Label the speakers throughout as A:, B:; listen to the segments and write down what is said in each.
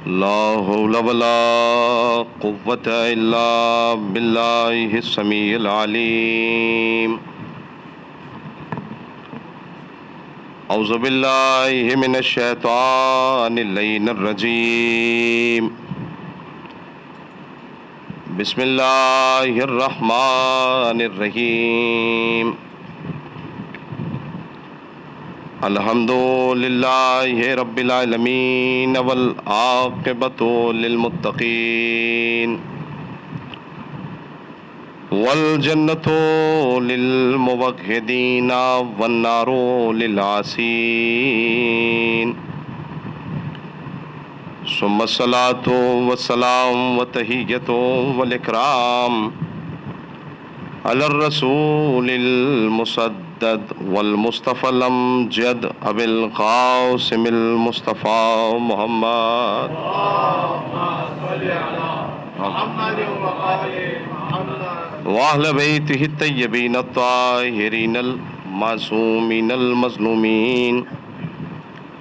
A: لا حول ولا قوة إلا بالله السميع العليم. أعوذ بالله من الشيطان اللعين الرجيم. بسم الله الرحمن الرحيم. الحمد لله رب العالمين والعاقبة للمتقين والجنة للموحدين والنار للعاصين. ثم الصلاة والسلام وتحية والإكرام على الرسول المسدد والمصطفى الأمجد أبي القاسم المصطفى محمد. وأهل بيته الطيبين الطاهرين المعصومين المظلومين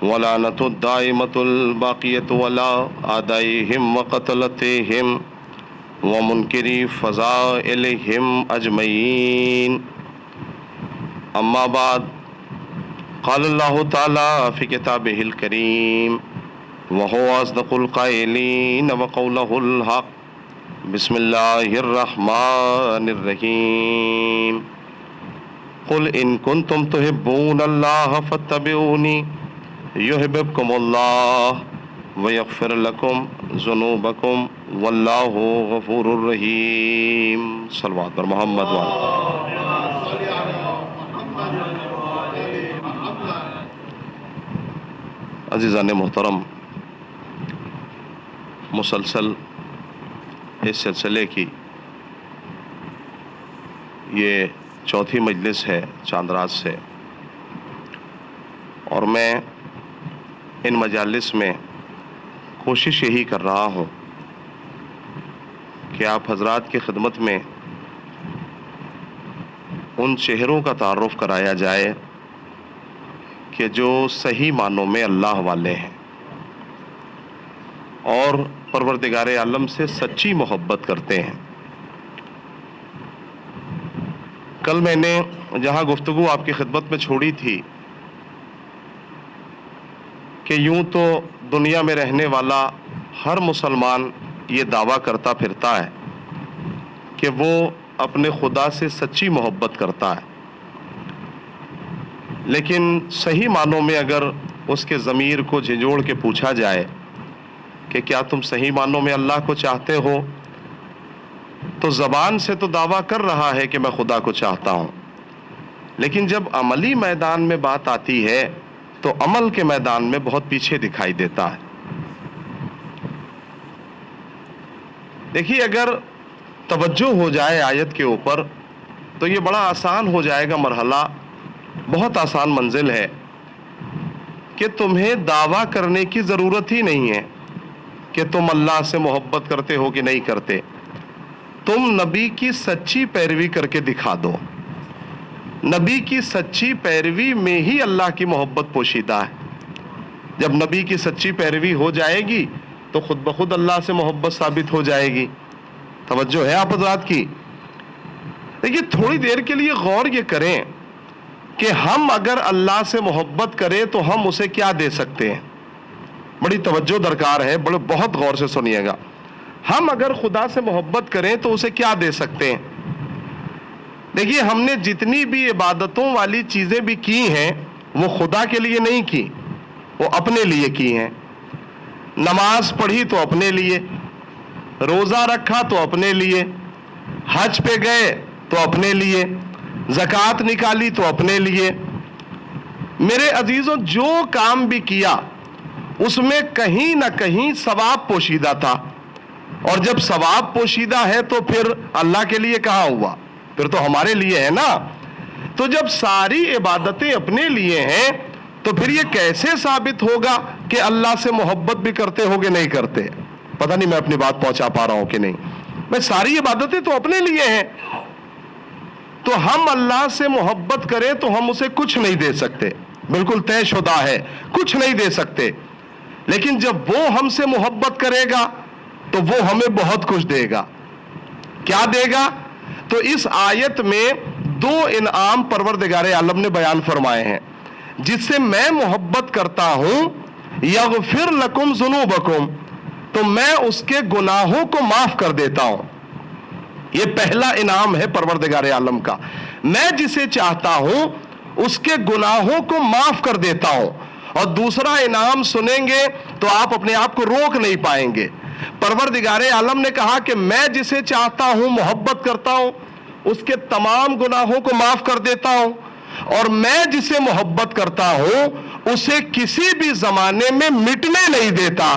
A: ولعنة الدائمة الباقية ولا أعدائهم وقتلتهم ومنكري فضائلهم أجمعين. أما بعد، قال الله تعالى في كتابه الكريم وهو أصدق القائلين وقوله الحق. بسم الله الرحمن الرحيم. قل إن كنتم تحبون الله فاتبعوني يحببكم الله ويغفر لكم ذنوبكم واللہ غفور الرحیم. صلوات پر محمد عزیزان محترم، مسلسل اس سلسلے کی یہ چوتھی مجلس ہے چاند رات سے، اور میں ان مجالس میں کوشش یہی کر رہا ہوں کہ آپ حضرات کی خدمت میں ان چہروں کا تعارف کرایا جائے کہ جو صحیح معنوں میں اللہ والے ہیں اور پروردگار عالم سے سچی محبت کرتے ہیں. کل میں نے جہاں گفتگو آپ کی خدمت میں چھوڑی تھی کہ یوں تو دنیا میں رہنے والا ہر مسلمان یہ دعویٰ کرتا پھرتا ہے کہ وہ اپنے خدا سے سچی محبت کرتا ہے، لیکن صحیح معنوں میں اگر اس کے ضمیر کو جھنجھوڑ کے پوچھا جائے کہ کیا تم صحیح معنوں میں اللہ کو چاہتے ہو، تو زبان سے تو دعویٰ کر رہا ہے کہ میں خدا کو چاہتا ہوں، لیکن جب عملی میدان میں بات آتی ہے تو عمل کے میدان میں بہت پیچھے دکھائی دیتا ہے. دیکھیے، اگر توجہ ہو جائے آیت کے اوپر تو یہ بڑا آسان ہو جائے گا مرحلہ، بہت آسان منزل ہے کہ تمہیں دعویٰ کرنے کی ضرورت ہی نہیں ہے کہ تم اللہ سے محبت کرتے ہو کہ نہیں کرتے. تم نبی کی سچی پیروی کر کے دکھا دو. نبی کی سچی پیروی میں ہی اللہ کی محبت پوشیدہ ہے. جب نبی کی سچی پیروی ہو جائے گی تو خود بخود اللہ سے محبت ثابت ہو جائے گی. توجہ ہے آپ حضرات کی؟ دیکھیے، تھوڑی دیر کے لیے غور یہ کریں کہ ہم اگر اللہ سے محبت کریں تو ہم اسے کیا دے سکتے ہیں. بڑی توجہ درکار ہے، بہت غور سے سنیے گا. ہم اگر خدا سے محبت کریں تو اسے کیا دے سکتے ہیں؟ دیکھیے، ہم نے جتنی بھی عبادتوں والی چیزیں بھی کی ہیں وہ خدا کے لیے نہیں کی، وہ اپنے لیے کی ہیں. نماز پڑھی تو اپنے لیے، روزہ رکھا تو اپنے لیے، حج پہ گئے تو اپنے لیے، زکوٰۃ نکالی تو اپنے لیے. میرے عزیزوں، جو کام بھی کیا اس میں کہیں نہ کہیں ثواب پوشیدہ تھا، اور جب ثواب پوشیدہ ہے تو پھر اللہ کے لیے کہاں ہوا؟ پھر تو ہمارے لیے ہے نا. تو جب ساری عبادتیں اپنے لیے ہیں تو پھر یہ کیسے ثابت ہوگا کہ اللہ سے محبت بھی کرتے ہو کہ نہیں کرتے؟ پتہ نہیں میں اپنی بات پہنچا پا رہا ہوں کہ نہیں. میں ساری عبادتیں تو اپنے لیے ہیں، تو ہم اللہ سے محبت کریں تو ہم اسے کچھ نہیں دے سکتے، بالکل طے شدہ ہے، کچھ نہیں دے سکتے. لیکن جب وہ ہم سے محبت کرے گا تو وہ ہمیں بہت کچھ دے گا. کیا دے گا؟ تو اس آیت میں دو انعام پروردگار عالم نے بیان فرمائے ہیں. جس سے میں محبت کرتا ہوں یغفر لکم ذنوبکم، تو میں اس کے گناہوں کو معاف کر دیتا ہوں. یہ پہلا انعام ہے پروردگار عالم کا. میں جسے چاہتا ہوں اس کے گناہوں کو معاف کر دیتا ہوں. اور دوسرا انعام سنیں گے تو آپ اپنے آپ کو روک نہیں پائیں گے. پروردگار عالم نے کہا کہ میں جسے چاہتا ہوں محبت کرتا ہوں، اس کے تمام گناہوں کو معاف کر دیتا ہوں، اور میں جسے محبت کرتا ہوں اسے کسی بھی زمانے میں مٹنے نہیں دیتا.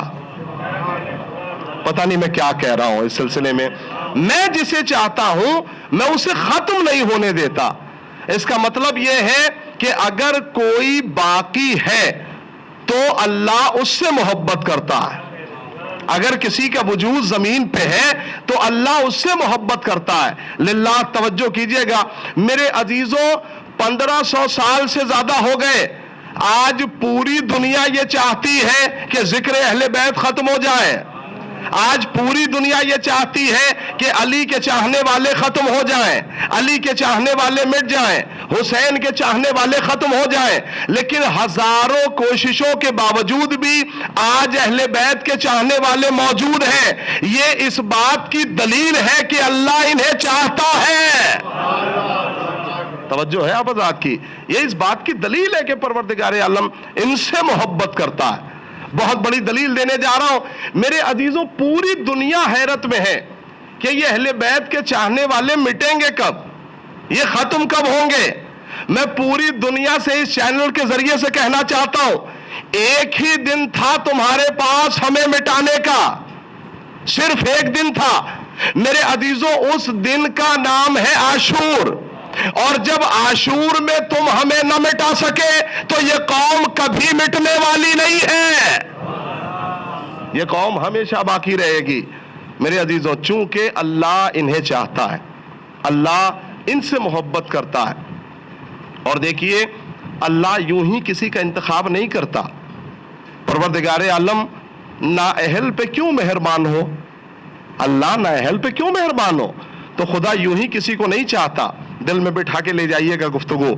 A: پتہ نہیں میں کیا کہہ رہا ہوں اس سلسلے میں. میں جسے چاہتا ہوں میں اسے ختم نہیں ہونے دیتا. اس کا مطلب یہ ہے کہ اگر کوئی باقی ہے تو اللہ اس سے محبت کرتا ہے. اگر کسی کا وجود زمین پہ ہے تو اللہ اس سے محبت کرتا ہے. للہ توجہ کیجئے گا میرے عزیزوں، 1500 سال سے زیادہ ہو گئے. آج پوری دنیا یہ چاہتی ہے کہ ذکر اہل بیت ختم ہو جائے. آج پوری دنیا یہ چاہتی ہے کہ علی کے چاہنے والے ختم ہو جائیں، علی کے چاہنے والے مٹ جائیں، حسین کے چاہنے والے ختم ہو جائیں. لیکن ہزاروں کوششوں کے باوجود بھی آج اہل بیت کے چاہنے والے موجود ہیں. یہ اس بات کی دلیل ہے کہ اللہ انہیں چاہتا ہے. توجہ ہے آپ حضرات کی؟ یہ اس بات کی دلیل ہے کہ پروردگار عالم ان سے محبت کرتا ہے. بہت بڑی دلیل دینے جا رہا ہوں میرے عزیزوں. پوری دنیا حیرت میں ہے کہ یہ اہل بیت کے چاہنے والے مٹیں گے کب، یہ ختم کب ہوں گے. میں پوری دنیا سے اس چینل کے ذریعے سے کہنا چاہتا ہوں، ایک ہی دن تھا تمہارے پاس ہمیں مٹانے کا، صرف ایک دن تھا میرے عزیزوں. اس دن کا نام ہے عاشور. اور جب عاشور میں تم ہمیں نہ مٹا سکے تو یہ قوم کبھی مٹنے والی نہیں ہے. یہ قوم ہمیشہ باقی رہے گی میرے عزیزوں. چونکہ اللہ انہیں چاہتا ہے، اللہ ان سے محبت کرتا ہے. اور دیکھیے اللہ یوں ہی کسی کا انتخاب نہیں کرتا. پروردگار عالم نااہل پہ کیوں مہربان ہو؟ اللہ نااہل پہ کیوں مہربان ہو؟ تو خدا یوں ہی کسی کو نہیں چاہتا. دل میں بٹھا کے لے جائیے گا گفتگو.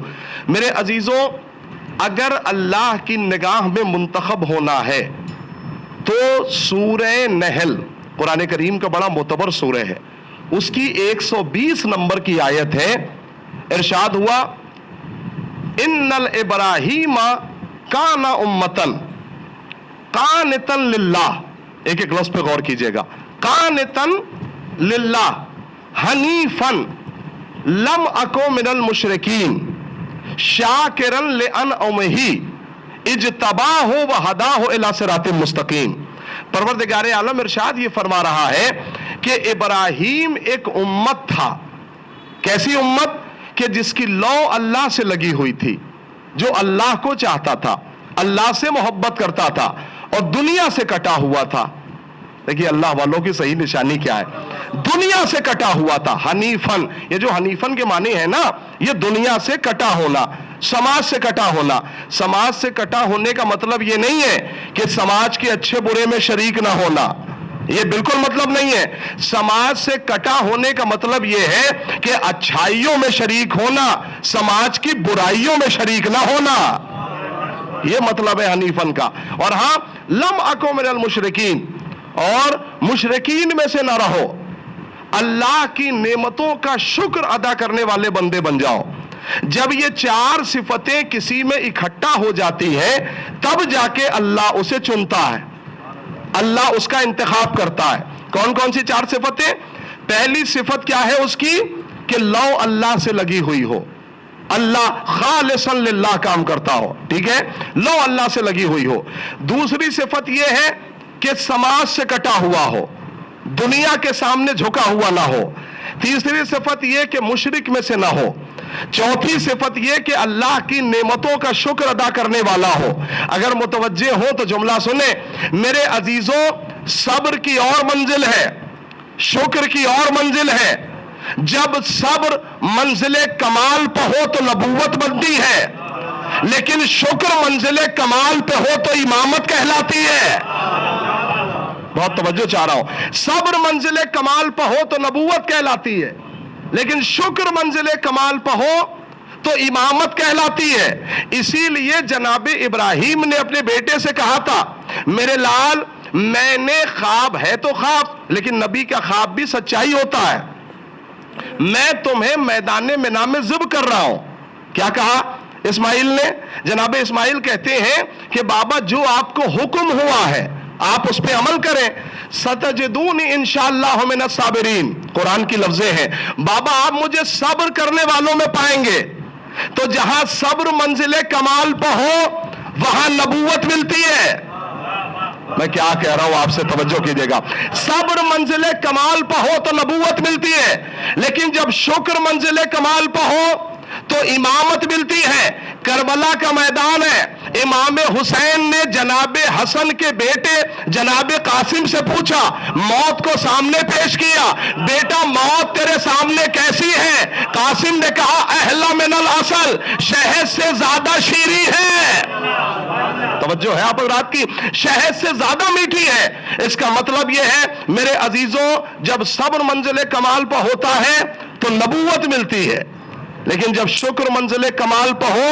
A: میرے عزیزوں، اگر اللہ کی نگاہ میں منتخب ہونا ہے تو سورہ نحل قرآن کریم کا بڑا معتبر سورہ ہے، اس کی 120 نمبر کی آیت ہے. ارشاد ہوا ان الابراہیم کان امتن قانتن للہ. ایک ایک لفظ پہ غور کیجئے گا. قانتن للہ حنیفن لم اکو من المشرکین شاکرن لانعمہ اجتباہ وہداہ الی صراط مستقیم. پروردگار عالم ارشاد یہ فرما رہا ہے کہ ابراہیم ایک امت تھا. کیسی امت؟ کہ جس کی لو اللہ سے لگی ہوئی تھی، جو اللہ کو چاہتا تھا، اللہ سے محبت کرتا تھا اور دنیا سے کٹا ہوا تھا. دیکھیے اللہ والوں کی صحیح نشانی کیا ہے، دنیا سے کٹا ہوا تھا. حنیفن، یہ جو حنیفن کے معنی ہے نا، یہ دنیا سے کٹا ہونا، سماج سے کٹا ہونا. سماج سے کٹا ہونے کا مطلب یہ نہیں ہے کہ سماج کے اچھے برے میں شریک نہ ہونا، یہ بالکل مطلب نہیں ہے. سماج سے کٹا ہونے کا مطلب یہ ہے کہ اچھائیوں میں شریک ہونا، سماج کی برائیوں میں شریک نہ ہونا، یہ مطلب ہے حنیفن کا. اور ہاں لم اکو من المشرکین، اور مشرکین میں سے نہ رہو. اللہ کی نعمتوں کا شکر ادا کرنے والے بندے بن جاؤ. جب یہ چار صفتیں کسی میں اکٹھا ہو جاتی ہیں تب جا کے اللہ اسے چنتا ہے، اللہ اس کا انتخاب کرتا ہے. کون کون سی چار صفتیں؟ پہلی صفت کیا ہے اس کی؟ کہ لو اللہ سے لگی ہوئی ہو، اللہ خالصا للہ کام کرتا ہو. ٹھیک ہے، لو اللہ سے لگی ہوئی ہو. دوسری صفت یہ ہے کہ سماج سے کٹا ہوا ہو، دنیا کے سامنے جھکا ہوا نہ ہو. تیسری صفت یہ کہ مشرک میں سے نہ ہو. چوتھی صفت یہ کہ اللہ کی نعمتوں کا شکر ادا کرنے والا ہو. اگر متوجہ ہو تو جملہ سنیں میرے عزیزوں. صبر کی اور منزل ہے، شکر کی اور منزل ہے. جب صبر منزل کمال پہ ہو تو نبوت بنتی ہے، لیکن شکر منزل کمال پہ ہو تو امامت کہلاتی ہے. بہت توجہ چاہ رہا ہوں. صبر منزل کمال پہ ہو تو نبوت کہلاتی ہے، لیکن شکر منزل کمال پہ ہو تو امامت کہلاتی ہے. اسی لیے جناب ابراہیم نے اپنے بیٹے سے کہا تھا، میرے لال میں نے خواب ہے تو خواب، لیکن نبی کا خواب بھی سچائی ہوتا ہے. میں تمہیں میدان منا میں ذبح کر رہا ہوں. کیا کہا اسماعیل نے؟ جناب اسماعیل کہتے ہیں کہ بابا جو آپ کو حکم ہوا ہے آپ اس پہ عمل کریں. ستجدونی انشاءاللہ من الصابرین، قرآن کی لفظیں ہیں. بابا آپ مجھے صبر کرنے والوں میں پائیں گے. تو جہاں صبر منزل کمال پہ ہو وہاں نبوت ملتی ہے. میں کیا کہہ رہا ہوں آپ سے توجہ کیجئے گا. صبر منزل کمال پہ ہو تو نبوت ملتی ہے، لیکن جب شکر منزل کمال پہ ہو تو امامت ملتی ہے. کربلا کا میدان ہے. امام حسین نے جناب حسن کے بیٹے جناب قاسم سے پوچھا، موت کو سامنے پیش کیا، بیٹا موت تیرے سامنے کیسی ہے؟ قاسم نے کہا احلی من العسل، شہد سے زیادہ شیریں ہے. توجہ ہے آپ حضرات کی؟ شہد سے زیادہ میٹھی ہے. اس کا مطلب یہ ہے میرے عزیزوں، جب صبر منزل کمال پہ ہوتا ہے تو نبوت ملتی ہے، لیکن جب شکر منزل کمال پہ ہو،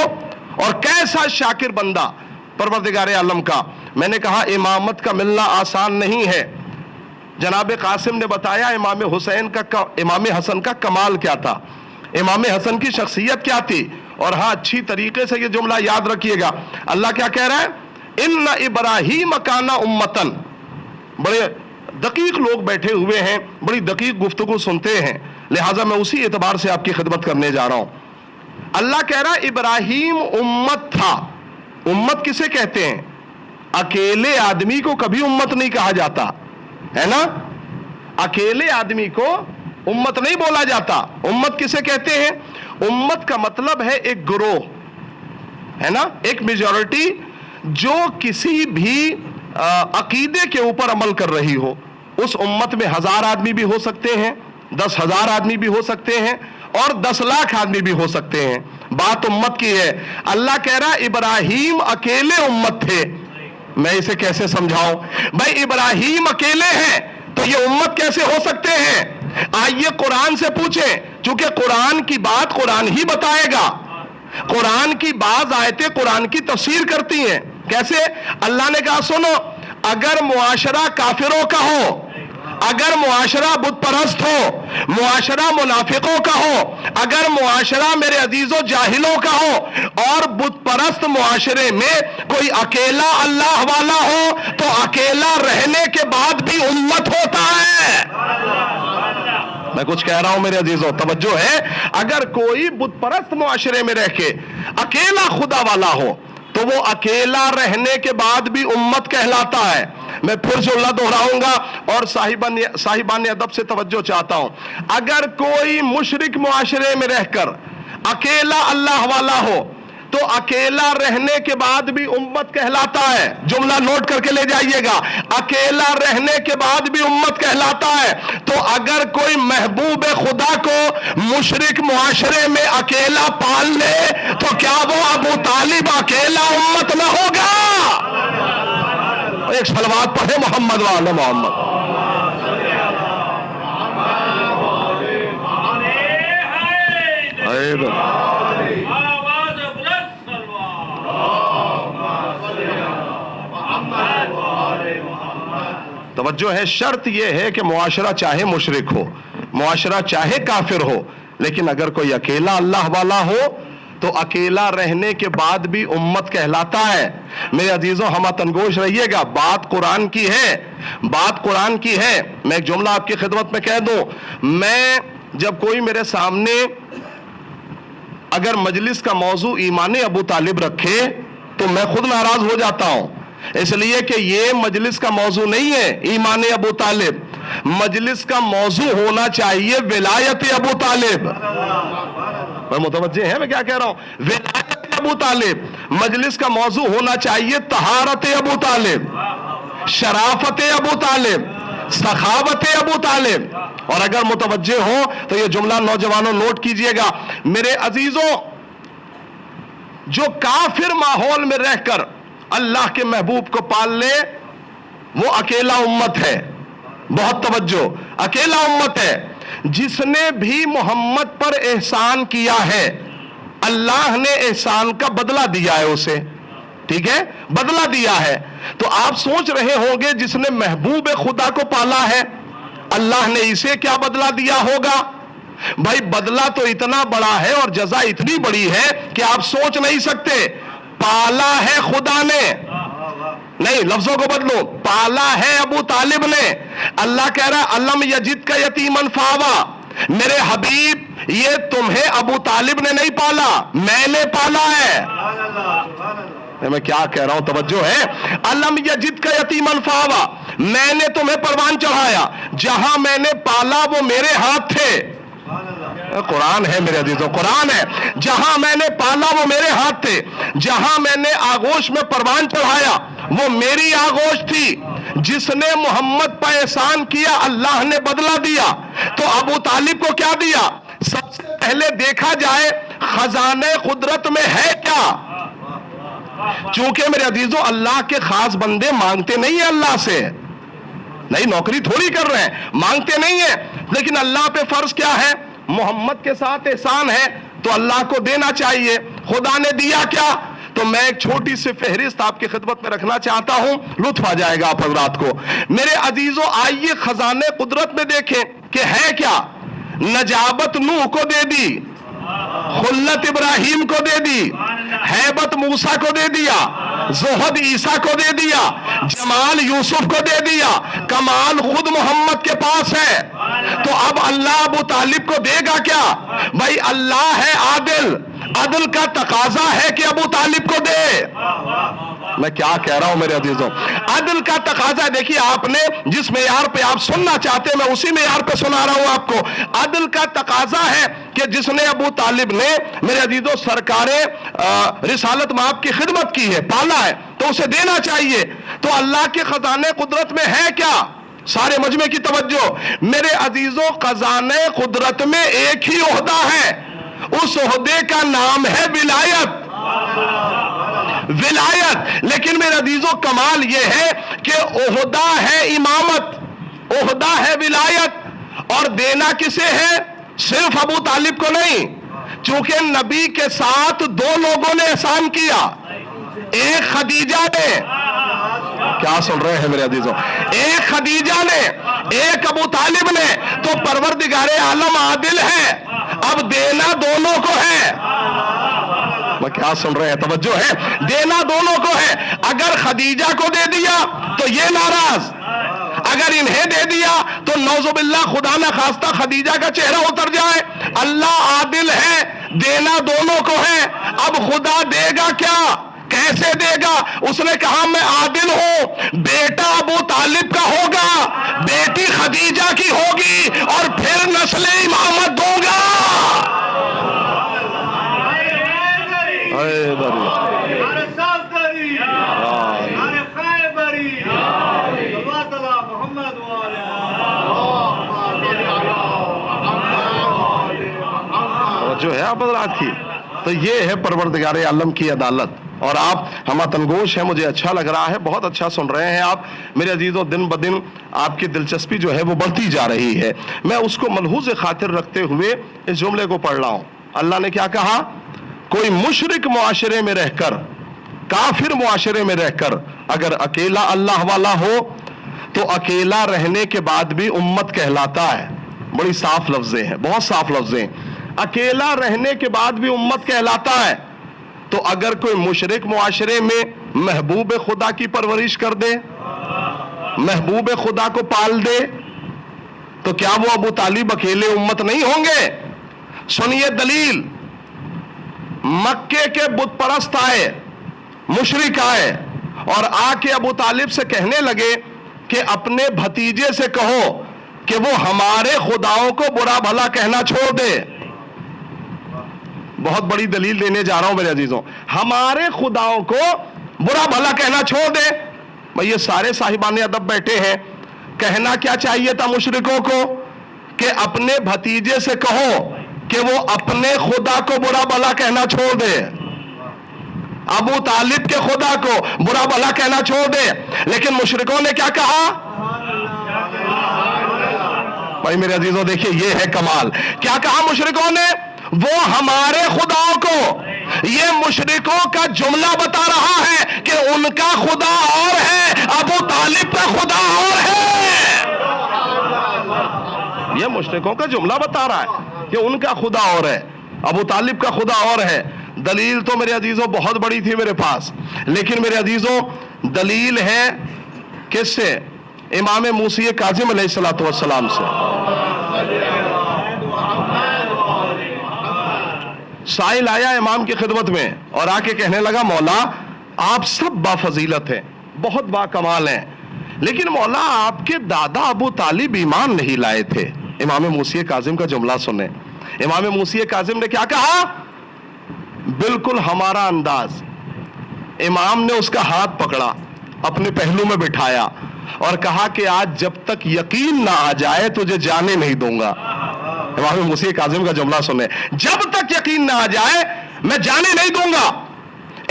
A: اور کیسا شاکر بندہ پروردگار عالم کا. میں نے کہا امامت کا ملنا آسان نہیں ہے. جناب قاسم نے بتایا امام حسن کا کمال کیا تھا، امام حسن کی شخصیت کیا تھی. اور ہاں اچھی طریقے سے یہ جملہ یاد رکھیے گا. اللہ کیا کہہ رہا ہے؟ ان ابراہیم کان امتن. بڑے دقیق لوگ بیٹھے ہوئے ہیں، بڑی دقیق گفتگو سنتے ہیں، لہٰذا میں اسی اعتبار سے آپ کی خدمت کرنے جا رہا ہوں. اللہ کہہ رہا ہے ابراہیم امت تھا. امت کسے کہتے ہیں؟ اکیلے آدمی کو کبھی امت نہیں کہا جاتا ہے نا. اکیلے آدمی کو امت نہیں بولا جاتا. امت کسے کہتے ہیں؟ امت کا مطلب ہے ایک گروہ ہے نا، ایک میجورٹی جو کسی بھی عقیدے کے اوپر عمل کر رہی ہو. اس امت میں 1000 آدمی بھی ہو سکتے ہیں، 10,000 آدمی بھی ہو سکتے ہیں، اور 10 لاکھ آدمی بھی ہو سکتے ہیں. بات امت کی ہے. اللہ کہہ رہا ابراہیم اکیلے امت تھے. میں اسے کیسے سمجھاؤں؟ بھائی ابراہیم اکیلے ہیں تو یہ امت کیسے ہو سکتے ہیں؟ آئیے قرآن سے پوچھیں، چونکہ قرآن کی بات قرآن ہی بتائے گا. قرآن کی بعض آیتیں قرآن کی تفسیر کرتی ہیں. کیسے؟ اللہ نے کہا سنو، اگر معاشرہ کافروں کا ہو، اگر معاشرہ بت پرست ہو، معاشرہ منافقوں کا ہو، اگر معاشرہ میرے عزیزوں جاہلوں کا ہو، اور بت پرست معاشرے میں کوئی اکیلا اللہ والا ہو تو اکیلا رہنے کے بعد بھی امت ہوتا ہے. میں کچھ کہہ رہا ہوں میرے عزیزوں، توجہ ہے. اگر کوئی بت پرست معاشرے میں رہ کے اکیلا خدا والا ہو تو وہ اکیلا رہنے کے بعد بھی امت کہلاتا ہے. میں پھر جملہ دہراؤں گا اور صاحبان ادب سے توجہ چاہتا ہوں. اگر کوئی مشرک معاشرے میں رہ کر اکیلا اللہ والا ہو تو اکیلا رہنے کے بعد بھی امت کہلاتا ہے. جملہ نوٹ کر کے لے جائیے گا، اکیلا رہنے کے بعد بھی امت کہلاتا ہے. تو اگر کوئی محبوب خدا کو مشرک معاشرے میں اکیلا پال لے تو کیا وہ ابو طالب اکیلا امت نہ ہوگا؟ ایک صلوات پڑھے محمد وعلی محمد. توجہ ہے. شرط یہ ہے کہ معاشرہ چاہے مشرک ہو، معاشرہ چاہے کافر ہو، لیکن اگر کوئی اکیلا اللہ والا ہو تو اکیلا رہنے کے بعد بھی امت کہلاتا ہے. میرے عزیزوں ہمہ تنگوش رہیے گا، بات قرآن کی ہے، بات قرآن کی ہے. میں ایک جملہ آپ کی خدمت میں کہہ دوں. میں جب کوئی میرے سامنے اگر مجلس کا موضوع ایمان ابو طالب رکھے تو میں خود ناراض ہو جاتا ہوں، اس لیے کہ یہ مجلس کا موضوع نہیں ہے ایمان ابو طالب. مجلس کا موضوع ہونا چاہیے ولایت ابو طالب. میں متوجہ ہیں میں کیا کہہ رہا ہوں؟ ولایت ابو طالب. مجلس کا موضوع ہونا چاہیے طہارت ابو طالب، شرافت ابو طالب، سخاوت ابو طالب. اور اگر متوجہ ہو تو یہ جملہ نوجوانوں نوٹ کیجئے گا. میرے عزیزوں جو کافر ماحول میں رہ کر اللہ کے محبوب کو پال لے وہ اکیلا امت ہے. بہت توجہ, اکیلا امت ہے. جس نے بھی محمد پر احسان کیا ہے اللہ نے احسان کا بدلہ دیا ہے اسے. ٹھیک ہے, بدلہ دیا ہے. تو آپ سوچ رہے ہوں گے جس نے محبوب خدا کو پالا ہے اللہ نے اسے کیا بدلہ دیا ہوگا. بھائی بدلہ تو اتنا بڑا ہے اور جزا اتنی بڑی ہے کہ آپ سوچ نہیں سکتے. پالا ہے خدا نے, نہیں لفظوں کو بدلو, پالا ہے ابو طالب نے. اللہ کہہ رہا علم یجد کا یتیمن فاوا, میرے حبیب یہ تمہیں ابو طالب نے نہیں پالا, میں نے پالا ہے. میں کیا کہہ رہا ہوں, توجہ ہے. علم یجد کا یتیمن فاوا, میں نے تمہیں پروان چڑھایا, جہاں میں نے پالا وہ میرے ہاتھ تھے. قرآن ہے میرے عزیزوں, قرآن ہے. جہاں میں نے پالا وہ میرے ہاتھ تھے, جہاں میں نے آغوش میں پروان چڑھایا وہ میری آغوش تھی. جس نے محمد پر احسان کیا اللہ نے بدلہ دیا. تو ابو طالب کو کیا دیا؟ سب سے پہلے دیکھا جائے خزانے قدرت میں ہے کیا. چونکہ میرے عزیزوں اللہ کے خاص بندے مانگتے نہیں ہیں اللہ سے, نہیں نوکری تھوڑی کر رہے ہیں, مانگتے نہیں ہیں. لیکن اللہ پہ فرض کیا ہے؟ محمد کے ساتھ احسان ہے تو اللہ کو دینا چاہیے. خدا نے دیا کیا؟ تو میں ایک چھوٹی سی فہرست آپ کی خدمت میں رکھنا چاہتا ہوں, لطف آ جائے گا آپ حضرات کو. میرے عزیزوں آئیے خزانے قدرت میں دیکھیں کہ ہے کیا. نجابت نوح کو دے دی, خلت ابراہیم کو دے دی, ہیبت موسیٰ کو دے دیا, زہد عیسیٰ کو دے دیا, جمال یوسف کو دے دیا, کمال خود محمد کے پاس ہے. تو اب اللہ ابو طالب کو دے گا کیا؟ بھائی اللہ ہے عادل, عدل کا تقاضا ہے کہ ابو طالب کو دے. میں کیا کہہ رہا ہوں میرے عزیزوں, عدل کا تقاضا ہے. دیکھیے آپ نے جس معیار پہ آپ سننا چاہتے ہیں میں اسی معیار پہ سنا رہا ہوں آپ کو. عدل کا تقاضا ہے کہ جس نے ابو طالب نے میرے عزیزوں سرکار رسالت مآب کی خدمت کی ہے, پالا ہے, تو اسے دینا چاہیے. تو اللہ کے خزانے قدرت میں ہے کیا؟ سارے مجمع کی توجہ. میرے عزیزوں خزانے قدرت میں ایک ہی عہدہ ہے, اس عہدے کا نام ہے ولایت. ولایت. لیکن میرے عزیزوں کمال یہ ہے کہ عہدہ ہے امامت, عہدہ ہے ولایت, اور دینا کسے ہے؟ صرف ابو طالب کو نہیں, چونکہ نبی کے ساتھ دو لوگوں نے احسان کیا. ایک خدیجہ نے, کیا سن رہے ہیں میرے عزیزوں, ایک خدیجہ نے, ایک ابو طالب نے. تو پروردگار عالم عادل ہے, اب دینا دونوں کو ہے. میں کیا سن رہے ہیں, توجہ ہے, دینا دونوں کو ہے. اگر خدیجہ کو دے دیا تو یہ ناراض, اگر انہیں دے دیا تو نعوذ باللہ خدا نہ خواستہ خدیجہ کا چہرہ اتر جائے. اللہ عادل ہے, دینا دونوں کو ہے. اب خدا دے گا کیا, کیسے دے گا؟ اس نے کہا میں عادل ہوں, بیٹا ابو طالب کا ہوگا, بیٹی خدیجہ کی ہوگی, اور پھر نسل امامت دوں گا. جو ہے آپ حضرات کی, تو یہ ہے پروردگار عالم کی عدالت. اور آپ ہمہ تنگوش ہیں, مجھے اچھا لگ رہا ہے, بہت اچھا سن رہے ہیں آپ میرے عزیزوں. دن بدن آپ کی دلچسپی جو ہے وہ بڑھتی جا رہی ہے. میں اس کو ملحوظ خاطر رکھتے ہوئے اس جملے کو پڑھ رہا ہوں. اللہ نے کیا کہا؟ کوئی مشرک معاشرے میں رہ کر, کافر معاشرے میں رہ کر اگر اکیلا اللہ والا ہو تو اکیلا رہنے کے بعد بھی امت کہلاتا ہے. بڑی صاف لفظیں ہیں, بہت صاف لفظیں. اکیلا رہنے کے بعد بھی امت کہلاتا ہے. تو اگر کوئی مشرک معاشرے میں محبوب خدا کی پرورش کر دے, محبوب خدا کو پال دے, تو کیا وہ ابو طالب اکیلے امت نہیں ہوں گے؟ سنیے دلیل. مکے کے بت پرست آئے, مشرک آئے, اور آ کے ابو طالب سے کہنے لگے کہ اپنے بھتیجے سے کہو کہ وہ ہمارے خداؤں کو برا بھلا کہنا چھوڑ دے. بہت بڑی دلیل دینے جا رہا ہوں میرے عزیزوں. ہمارے خداؤں کو برا بھلا کہنا چھوڑ دے. بھئی یہ سارے صاحبان ادب بیٹھے ہیں, کہنا کیا چاہیے تھا مشرکوں کو کہ اپنے بھتیجے سے کہو کہ وہ اپنے خدا کو برا بھلا کہنا چھوڑ دے. ابو طالب کے خدا کو برا بھلا کہنا چھوڑ دے. لیکن مشرکوں نے کیا کہا؟ بھائی میرے عزیزوں دیکھیے یہ ہے کمال. کیا کہا مشرکوں نے؟ وہ ہمارے خداؤں کو. یہ مشرکوں کا جملہ بتا رہا ہے کہ ان کا خدا اور ہے، ابو طالب کا خدا اور ہے. یہ مشرکوں کا جملہ بتا رہا ہے کہ ان کا خدا اور ہے، ابو طالب کا خدا اور ہے. دلیل تو میرے عزیزوں بہت بڑی تھی میرے پاس، لیکن میرے عزیزوں دلیل ہے کس سے؟ امام موسی کاظم علیہ السلام سے. سائل آیا امام کی خدمت میں اور آ کے کہنے لگا مولا آپ سب با فضیلت ہیں، بہت با کمال ہیں، لیکن مولا آپ کے دادا ابو طالب ایمان نہیں لائے تھے. امام موسی کاظم کا جملہ سنیں. امام موسی کاظم نے کیا کہا؟ بالکل ہمارا انداز. امام نے اس کا ہاتھ پکڑا، اپنے پہلو میں بٹھایا اور کہا کہ آج جب تک یقین نہ آ جائے تجھے جانے نہیں دوں گا. امام موسی کاظم کا جملہ سنیں، جب تک یقین نہ آ جائے میں جانے نہیں دوں گا.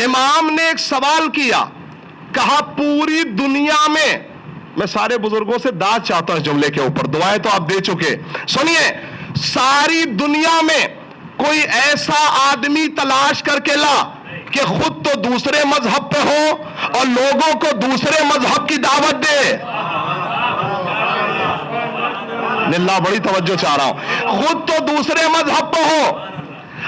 A: امام نے ایک سوال کیا، کہا پوری دنیا میں سارے بزرگوں سے داد چاہتا ہوں اس جملے کے اوپر، دعائیں تو آپ دے چکے. سنیے، ساری دنیا میں کوئی ایسا آدمی تلاش کر کے لا کہ خود تو دوسرے مذہب پہ ہو اور لوگوں کو دوسرے مذہب کی دعوت دے. اللہ بڑی توجہ چاہ رہا ہوں. خود تو دوسرے مذہب پہ ہو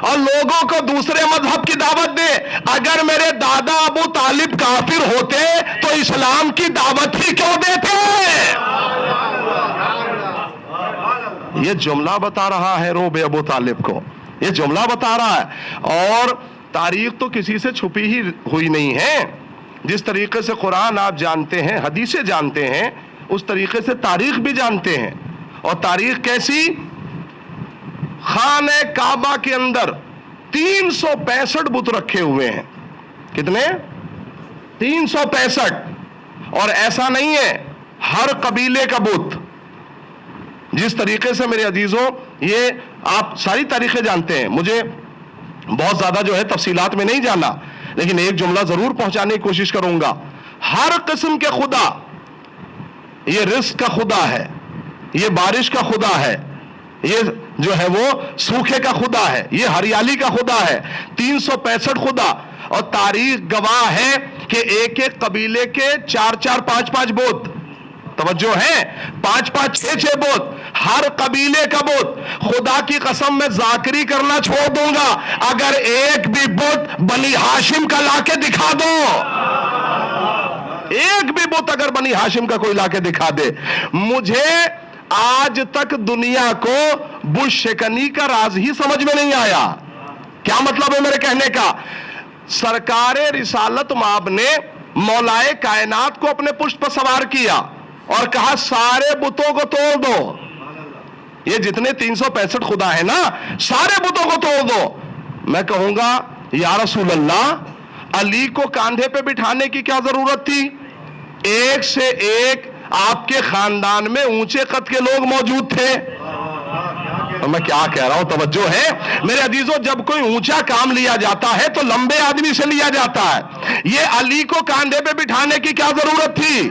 A: اور لوگوں کو دوسرے مذہب کی دعوت دے. اگر میرے دادا ابو طالب کافر ہوتے تو اسلام کی دعوت ہی کیوں دیتے؟ یہ جملہ بتا رہا ہے روب ابو طالب کو، یہ جملہ بتا رہا ہے. اور تاریخ تو کسی سے چھپی ہی ہوئی نہیں ہے. جس طریقے سے قرآن آپ جانتے ہیں، حدیثیں جانتے ہیں، اس طریقے سے تاریخ بھی جانتے ہیں. اور تاریخ کیسی؟ خانہ کعبہ کے اندر 365 بت رکھے ہوئے ہیں. کتنے؟ 365. اور ایسا نہیں ہے ہر قبیلے کا بت. جس طریقے سے میرے عزیزوں یہ آپ ساری تاریخیں جانتے ہیں، مجھے بہت زیادہ جو ہے تفصیلات میں نہیں جانا، لیکن ایک جملہ ضرور پہنچانے کی کوشش کروں گا. ہر قسم کے خدا، یہ رزق کا خدا ہے، یہ بارش کا خدا ہے، یہ جو ہے وہ سوکھے کا خدا ہے، یہ ہریالی کا خدا ہے. 365 خدا. اور تاریخ گواہ ہے کہ ایک ایک قبیلے کے 4 5 بت. توجہ ہے، 5 6 بت. ہر قبیلے کا بت. خدا کی قسم میں ذاکری کرنا چھوڑ دوں گا اگر ایک بھی بت بنی ہاشم کا لا کے دکھا دو. ایک بھی بت اگر بنی ہاشم کا کوئی لا کے دکھا دے. مجھے آج تک دنیا کو بت شکنی کا راز ہی سمجھ میں نہیں آیا. کیا مطلب ہے میرے کہنے کا؟ سرکار رسالت مآب نے مولائے کائنات کو اپنے پشت پر سوار کیا اور کہا سارے بتوں کو توڑ دو. یہ جتنے 365 خدا ہے نا، سارے بتوں کو توڑ دو. میں کہوں گا یا رسول اللہ، علی کو کاندھے پہ بٹھانے کی کیا ضرورت تھی؟ ایک سے ایک آپ کے خاندان میں اونچے قد کے لوگ موجود تھے. میں کیا کہہ رہا ہوں، توجہ ہے میرے عزیزوں. جب کوئی اونچا کام لیا جاتا ہے تو لمبے آدمی سے لیا جاتا ہے. یہ علی کو کاندھے پہ بٹھانے کی کیا ضرورت تھی؟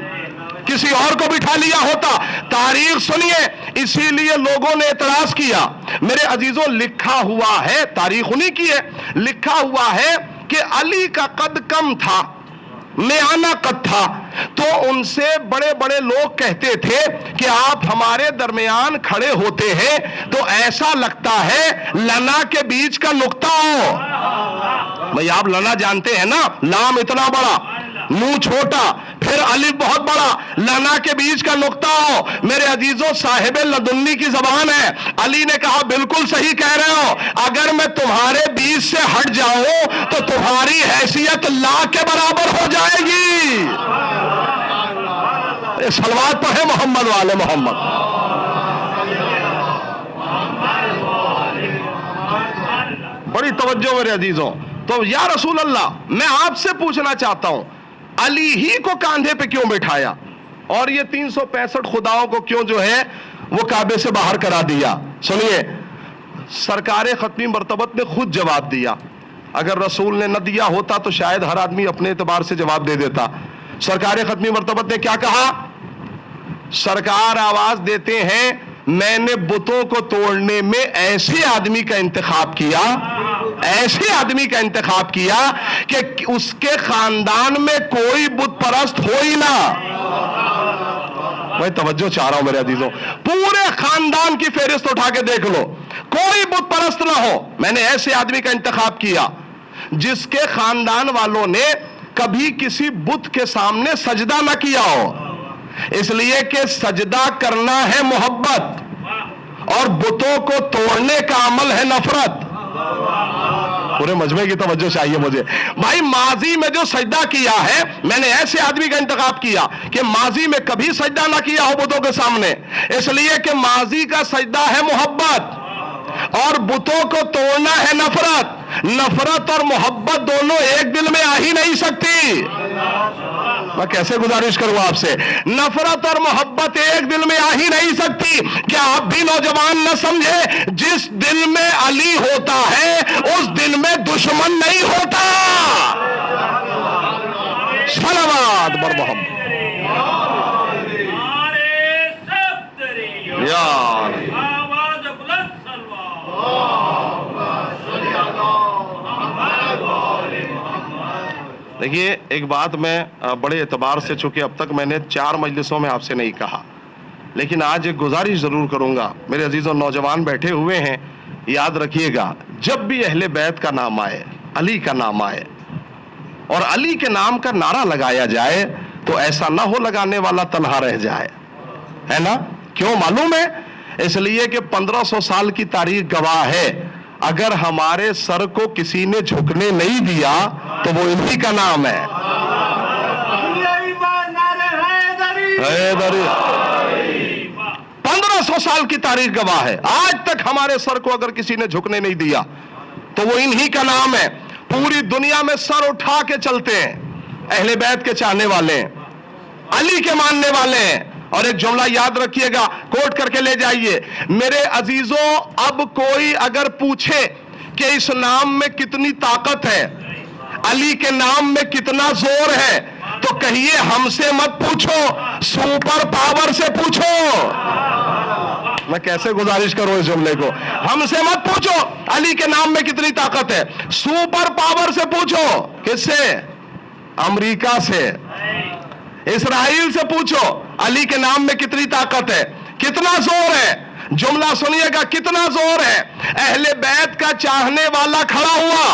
A: کسی اور کو بٹھا لیا ہوتا. تاریخ سنیے، اسی لیے لوگوں نے اعتراض کیا. میرے عزیزوں لکھا ہوا ہے، تاریخ انہی کی ہے، لکھا ہوا ہے کہ علی کا قد کم تھا، میانہ قد تھا. تو ان سے بڑے بڑے لوگ کہتے تھے کہ آپ ہمارے درمیان کھڑے ہوتے ہیں تو ایسا لگتا ہے لنا کے بیچ کا نقطہ ہو. بھئی آپ لنا جانتے ہیں نا، لام اتنا بڑا، نون چھوٹا، پھر الف بہت بڑا، لنا کے بیچ کا نقطہ ہو. میرے عزیزوں صاحب لدنی کی زبان ہے. علی نے کہا بالکل صحیح کہہ رہے ہو، اگر میں تمہارے بیچ سے ہٹ جاؤں تو تمہاری حیثیت لا کے برابر ہو جائے گی. صلوات پڑھے محمد والے محمد. بڑی توجہ میرے عزیزوں. تو یا رسول اللہ، میں آپ سے پوچھنا چاہتا ہوں، علی ہی کو کاندھے پہ کیوں بٹھایا اور یہ 365 خداؤں کو کیوں جو ہے وہ کعبے سے باہر کرا دیا؟ سنیے، سرکار ختمی مرتبت نے خود جواب دیا. اگر رسول نے نہ دیا ہوتا تو شاید ہر آدمی اپنے اعتبار سے جواب دے دیتا. سرکار ختمی مرتبت نے کیا کہا؟ سرکار آواز دیتے ہیں میں نے بتوں کو توڑنے میں ایسے آدمی کا انتخاب کیا، ایسے آدمی کا انتخاب کیا کہ اس کے خاندان میں کوئی بت پرست ہو ہی نہ. میں توجہ چاہ رہا ہوں میرے عزیزوں، پورے خاندان کی فہرست اٹھا کے دیکھ لو، کوئی بت پرست نہ ہو. میں نے ایسے آدمی کا انتخاب کیا جس کے خاندان والوں نے کبھی کسی بت کے سامنے سجدہ نہ کیا ہو، اس لیے کہ سجدہ کرنا ہے محبت اور بتوں کو توڑنے کا عمل ہے نفرت. پورے مجمع کی توجہ چاہیے مجھے. بھائی ماضی میں جو سجدہ کیا ہے، میں نے ایسے آدمی کا انتخاب کیا کہ ماضی میں کبھی سجدہ نہ کیا ہو بتوں کے سامنے، اس لیے کہ ماضی کا سجدہ ہے محبت اور بتوں کو توڑنا ہے نفرت. نفرت اور محبت دونوں ایک دل میں آ ہی نہیں سکتی. میں کیسے گزارش کروں آپ سے؟ نفرت اور محبت ایک دل میں آ ہی نہیں سکتی. کیا آپ بھی نوجوان نہ سمجھے جس دل میں علی ہوتا ہے اس دل میں دشمن نہیں ہوتا. صلوات بر محمد یا دیکھیے ایک بات میں بڑے اعتبار سے، چونکہ اب تک میں نے 4 مجلسوں میں آپ سے نہیں کہا، لیکن آج ایک گزارش ضرور کروں گا. میرے عزیزوں نوجوان بیٹھے ہوئے ہیں، یاد رکھیے گا جب بھی اہل بیت کا نام آئے، علی کا نام آئے اور علی کے نام کا نعرہ لگایا جائے تو ایسا نہ ہو لگانے والا تنہا رہ جائے، ہے نا؟ کیوں معلوم ہے؟ اس لیے کہ 1500 سال کی تاریخ گواہ ہے اگر ہمارے سر کو کسی نے جھکنے نہیں دیا تو وہ انہی کا نام ہے. حیدری 1500 سال کی تاریخ گواہ ہے، آج تک ہمارے سر کو اگر کسی نے جھکنے نہیں دیا تو وہ انہی کا نام ہے. پوری دنیا میں سر اٹھا کے چلتے ہیں، اہل بیت کے چاہنے والے ہیں، علی کے ماننے والے ہیں. اور ایک جملہ یاد رکھیے گا، کوٹ کر کے لے جائیے میرے عزیزوں. اب کوئی اگر پوچھے کہ اس نام میں کتنی طاقت ہے، علی کے نام میں کتنا زور ہے، تو کہیے ہم سے مت پوچھو، سپر پاور سے پوچھو. میں کیسے گزارش کروں اس جملے کو؟ ہم سے مت پوچھو علی کے نام میں کتنی طاقت ہے، سپر پاور سے پوچھو. کس سے؟ امریکہ سے، اسرائیل سے پوچھو علی کے نام میں کتنی طاقت ہے، کتنا زور ہے. جملہ سنیے گا، کتنا زور ہے. اہل بیت کا چاہنے والا کھڑا ہوا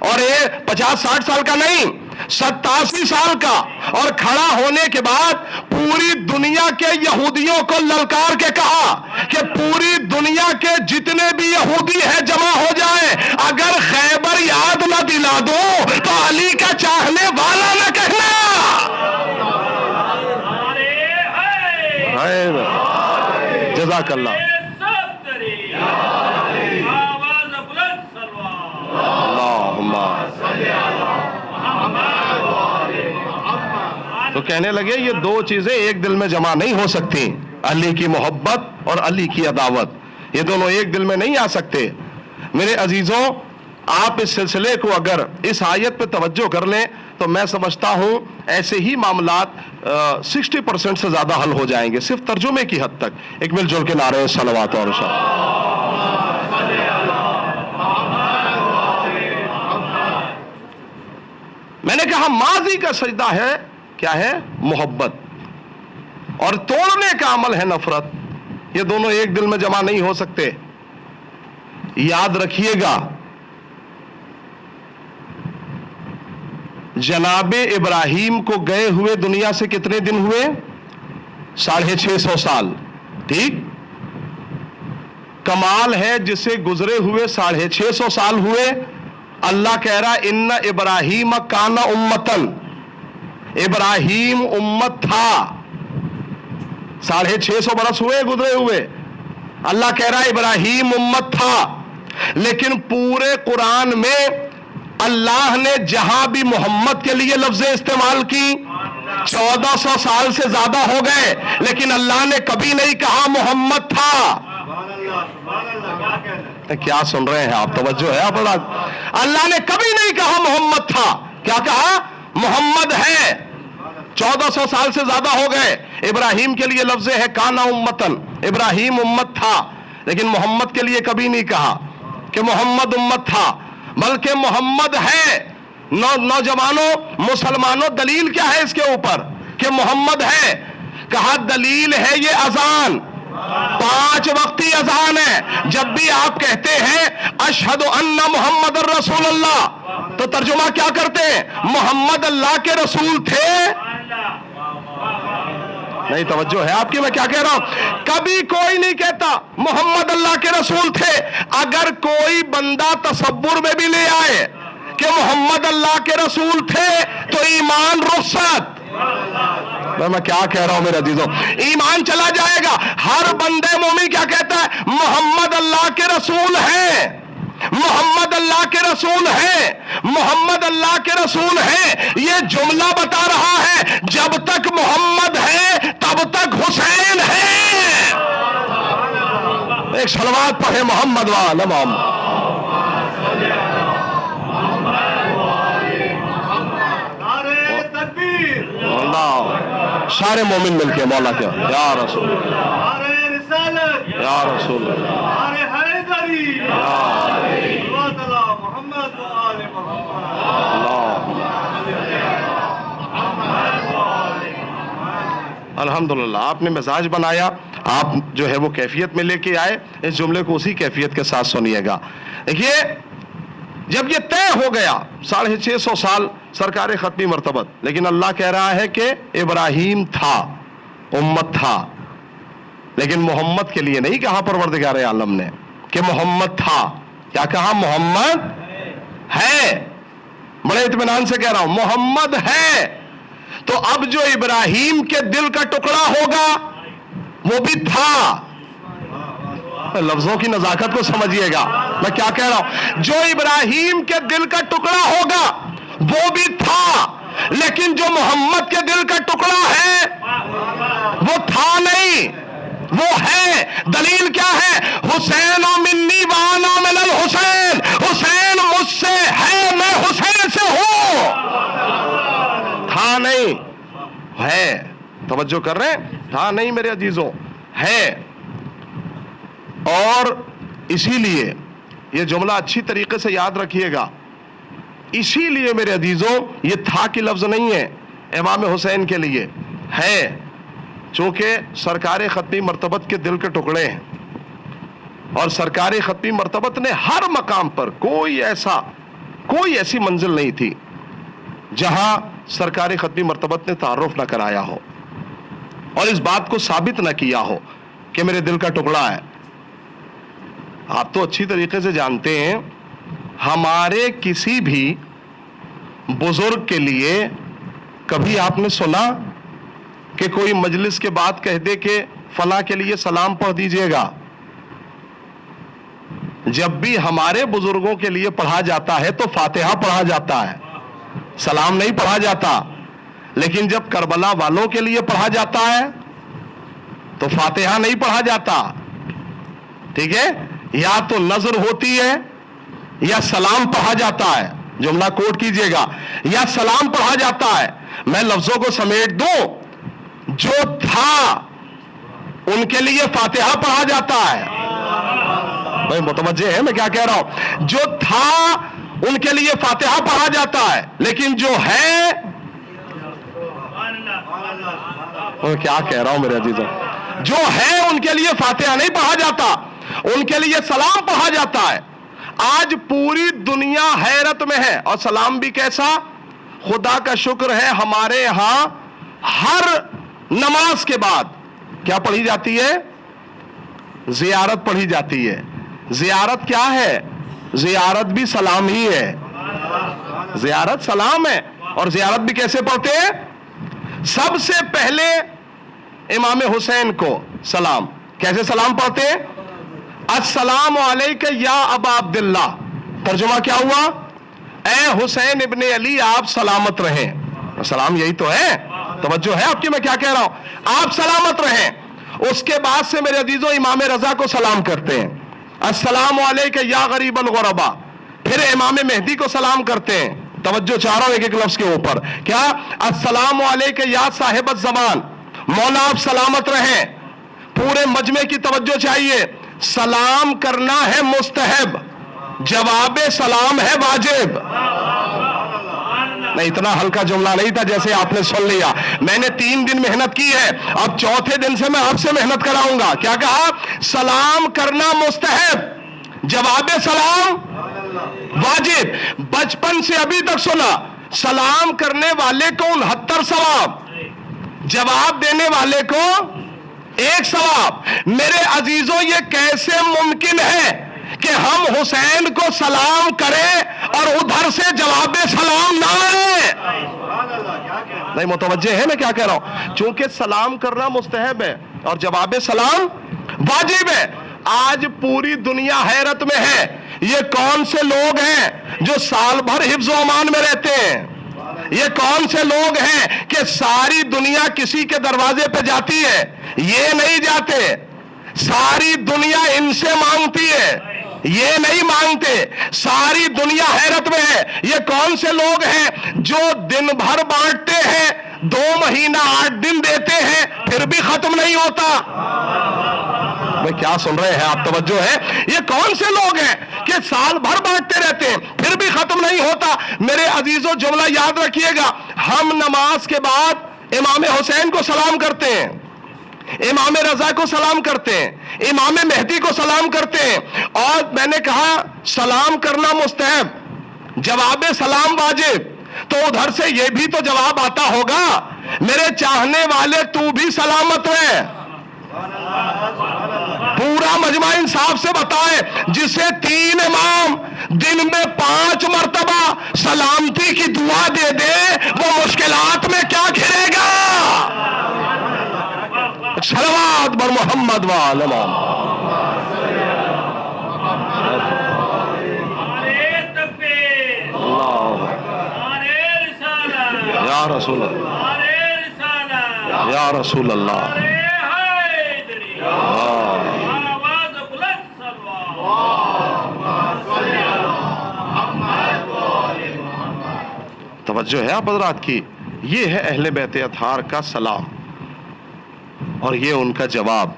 A: اور یہ 50-60 سال کا نہیں، 87 سال کا، اور کھڑا ہونے کے بعد پوری دنیا کے یہودیوں کو للکار کے کہا کہ پوری دنیا کے جتنے بھی یہودی ہیں جمع ہو جائیں، اگر خیبر یاد نہ دلا دو تو علی کا چاہنے والا نہ کہنا. جزاک اللہ. تو کہنے لگے یہ دو چیزیں ایک دل میں جمع نہیں ہو سکتی، علی کی محبت اور علی کی عداوت، یہ دونوں ایک دل میں نہیں آ سکتے. میرے عزیزوں آپ اس سلسلے کو اگر اس آیت پہ توجہ کر لیں تو میں سمجھتا ہوں ایسے ہی معاملات 60% سے زیادہ حل ہو جائیں گے، صرف ترجمے کی حد تک. ایک مل جل کے نعرے صلوات اور میں نے کہا ماضی کا سجدہ ہے کیا ہے؟ محبت، اور توڑنے کا عمل ہے نفرت. یہ دونوں ایک دل میں جمع نہیں ہو سکتے. یاد رکھیے گا جناب ابراہیم کو گئے ہوئے دنیا سے کتنے دن ہوئے؟ 650 سال. ٹھیک، کمال ہے جسے گزرے ہوئے 650 سال ہوئے. اللہ کہہ رہا ان ابراہیم کان امتن، ابراہیم امت تھا. 650 برس ہوئے گزرے ہوئے. اللہ کہہ رہا ابراہیم امت تھا. لیکن پورے قرآن میں اللہ نے جہاں بھی محمد کے لیے لفظ استعمال کی 1400 سال سے زیادہ ہو گئے، لیکن اللہ نے کبھی نہیں کہا محمد تھا. کیا سن رہے ہیں آپ؟ توجہ ہے آپ؟ اللہ نے کبھی نہیں کہا محمد تھا، کیا کہا؟ محمد ہے۔ 1400 سال سے زیادہ ہو گئے، ابراہیم کے لیے لفظ ہے کانا امتن، ابراہیم امت تھا، لیکن محمد کے لیے کبھی نہیں کہا کہ محمد امت تھا، بلکہ محمد ہے۔ نوجوانوں، مسلمانوں، دلیل کیا ہے اس کے اوپر کہ محمد ہے؟ کہا دلیل ہے یہ اذان، 5 وقتی اذان ہے۔ جب بھی آپ کہتے ہیں اشہد ان محمد الرسول اللہ، تو ترجمہ کیا کرتے ہیں؟ محمد اللہ کے رسول تھے؟ نہیں توجہ ہے آپ کی میں کیا کہہ رہا ہوں؟ کبھی کوئی نہیں کہتا محمد اللہ کے رسول تھے۔ اگر کوئی بندہ تصور میں بھی لے آئے کہ محمد اللہ کے رسول تھے تو ایمان رخصت۔ میں کیا کہہ رہا ہوں میرے عزیزوں؟ ایمان چلا جائے گا۔ ہر بندے مومن کیا کہتا ہے؟ محمد اللہ کے رسول ہیں، محمد اللہ کے رسول ہیں، محمد اللہ کے رسول ہیں۔ یہ جملہ بتا رہا ہے جب تک محمد ہے تب تک حسین ہے۔ ایک صلوات پڑھے محمد وعلی محمد۔ سارے مومن مل کے مولا کیا یا رسول اللہ، یا رسول اللہ، الحمدللہ آپ نے مزاج بنایا، آپ جو ہے وہ کیفیت میں لے کے آئے۔ اس جملے کو اسی کیفیت کے ساتھ سنیے گا۔ دیکھیے جب یہ طے ہو گیا 650 سال سرکار ختمی مرتبت، لیکن اللہ کہہ رہا ہے کہ ابراہیم تھا، امت تھا، لیکن محمد کے لیے نہیں کہا پروردگار عالم نے کہ محمد تھا، کیا کہا؟ محمد ہے۔ بڑے اطمینان سے کہہ رہا ہوں محمد ہے۔ تو اب جو ابراہیم کے دل کا ٹکڑا ہوگا وہ بھی تھا۔ لفظوں کی نزاکت کو سمجھیے گا، میں کیا کہہ رہا ہوں؟ جو ابراہیم کے دل کا ٹکڑا ہوگا وہ بھی تھا، لیکن جو محمد کے دل کا ٹکڑا ہے وہ تھا نہیں، وہ ہے۔ دلیل کیا ہے؟ حسین منی وانا من الحسین، حسین مجھ سے ہے، میں حسین سے ہوں۔ تھا نہیں، ہے۔ توجہ کر رہے ہیں؟ تھا نہیں میرے عزیزوں، ہے۔ اور اسی لیے یہ جملہ اچھی طریقے سے یاد رکھیے گا، اسی لیے میرے عزیزوں یہ تھا کی لفظ نہیں ہے امام حسین کے لیے، ہے، چونکہ سرکار ختمی مرتبت کے دل کے ٹکڑے ہیں، اور سرکار ختمی مرتبت نے ہر مقام پر کوئی ایسی منزل نہیں تھی جہاں سرکار ختمی مرتبت نے تعارف نہ کرایا ہو اور اس بات کو ثابت نہ کیا ہو کہ میرے دل کا ٹکڑا ہے۔ آپ تو اچھی طریقے سے جانتے ہیں، ہمارے کسی بھی بزرگ کے لیے کبھی آپ نے سنا کہ کوئی مجلس کے بعد کہہ دے کہ فلاں کے لیے سلام پڑھ دیجئے گا؟ جب بھی ہمارے بزرگوں کے لیے پڑھا جاتا ہے تو فاتحہ پڑھا جاتا ہے، سلام نہیں پڑھا جاتا۔ لیکن جب کربلا والوں کے لیے پڑھا جاتا ہے تو فاتحہ نہیں پڑھا جاتا، ٹھیک ہے؟ یا تو نظر ہوتی ہے یا سلام پڑھا جاتا ہے، جملہ کوٹ کیجئے گا، یا سلام پڑھا جاتا ہے۔ میں لفظوں کو سمیٹ دوں، جو تھا ان کے لیے فاتحہ پڑھا جاتا ہے۔ بھائی متوجہ ہے میں کیا کہہ رہا ہوں؟ جو تھا ان کے لیے فاتحہ پڑھا جاتا ہے، لیکن جو ہے، کیا کہہ رہا ہوں میرے عزیزوں، جو ہے ان کے لیے فاتحہ نہیں پڑھا جاتا، ان کے لیے سلام پڑھا جاتا ہے۔ آج پوری دنیا حیرت میں ہے، اور سلام بھی کیسا؟ خدا کا شکر ہے ہمارے ہاں ہر نماز کے بعد کیا پڑھی جاتی ہے؟ زیارت پڑھی جاتی ہے۔ زیارت کیا ہے؟ زیارت بھی سلام ہی ہے، زیارت سلام ہے۔ اور زیارت بھی کیسے پڑھتے ہیں؟ سب سے پہلے امام حسین کو سلام، کیسے سلام پڑھتے ہیں؟ السلام علیکہ یا ابا عبداللہ۔ ترجمہ کیا ہوا؟ اے حسین ابن علی آپ سلامت رہیں۔ سلام یہی تو ہے، توجہ ہے آپ کی میں کیا کہہ رہا ہوں؟ آپ سلامت رہیں۔ اس کے بعد سے میرے عزیزوں امام رضا کو سلام کرتے ہیں، السلام علیک یا غریب الغربا. پھر امام مہدی کو سلام کرتے ہیں. توجہ چاہ رہا ہوں ایک ایک لفظ کے اوپر. کیا؟ السلام علیک یا صاحب الزمان. مولا آپ سلامت رہیں. پورے مجمع کی توجہ چاہیے. سلام کرنا ہے مستحب، جواب سلام ہے واجب. نہیں، اتنا ہلکا جملہ نہیں تھا جیسے آپ نے سن لیا. میں نے 3 دن محنت کی ہے، اب چوتھے دن سے میں آپ سے محنت کراؤں گا. کیا کہا؟ سلام کرنا مستحب، جواب سلام واجب. بچپن سے ابھی تک سنا، سلام کرنے والے کو 69 ثواب، جواب دینے والے کو 1 ثواب. میرے عزیزوں، یہ کیسے ممکن ہے کہ ہم حسین کو سلام کریں اور ادھر سے جواب سلام نہ آئے؟ نہیں متوجہ ہے میں کیا کہہ رہا ہوں؟ چونکہ سلام کرنا مستحب ہے اور جواب سلام واجب ہے. آج پوری دنیا حیرت میں ہے. یہ کون سے لوگ ہیں جو سال بھر حفظ و امان میں رہتے ہیں؟ یہ کون سے لوگ ہیں کہ ساری دنیا کسی کے دروازے پہ جاتی ہے؟ یہ نہیں جاتے. ساری دنیا ان سے مانگتی ہے، یہ نہیں مانگتے. ساری دنیا حیرت میں ہے. یہ کون سے لوگ ہیں جو دن بھر بانٹتے ہیں، 2 مہینہ 8 دن دیتے ہیں، پھر بھی ختم نہیں ہوتا؟ میں کیا سن رہے ہیں آپ؟ توجہ ہے. یہ کون سے لوگ ہیں کہ سال بھر بانٹتے رہتے ہیں پھر بھی ختم نہیں ہوتا؟ میرے عزیزوں، جملہ یاد رکھیے گا. ہم نماز کے بعد امام حسین کو سلام کرتے ہیں، امام رضا کو سلام کرتے ہیں، امام مہدی کو سلام کرتے ہیں. اور میں نے کہا سلام کرنا مستحب، جواب سلام واجب. تو ادھر سے یہ بھی تو جواب آتا ہوگا، میرے چاہنے والے تو بھی سلامت رہے. پورا مجمع انصاف سے بتائے، جسے 3 امام دن میں 5 مرتبہ سلامتی کی دعا دے دے، وہ مشکلات میں کیا گھرے گا؟ صلوات بر محمد وآل یا رسول اللہ، یا رسول اللہ. توجہ ہے آپ حضرات کی. یہ ہے اہل بیت اطہار کا سلام اور یہ ان کا جواب.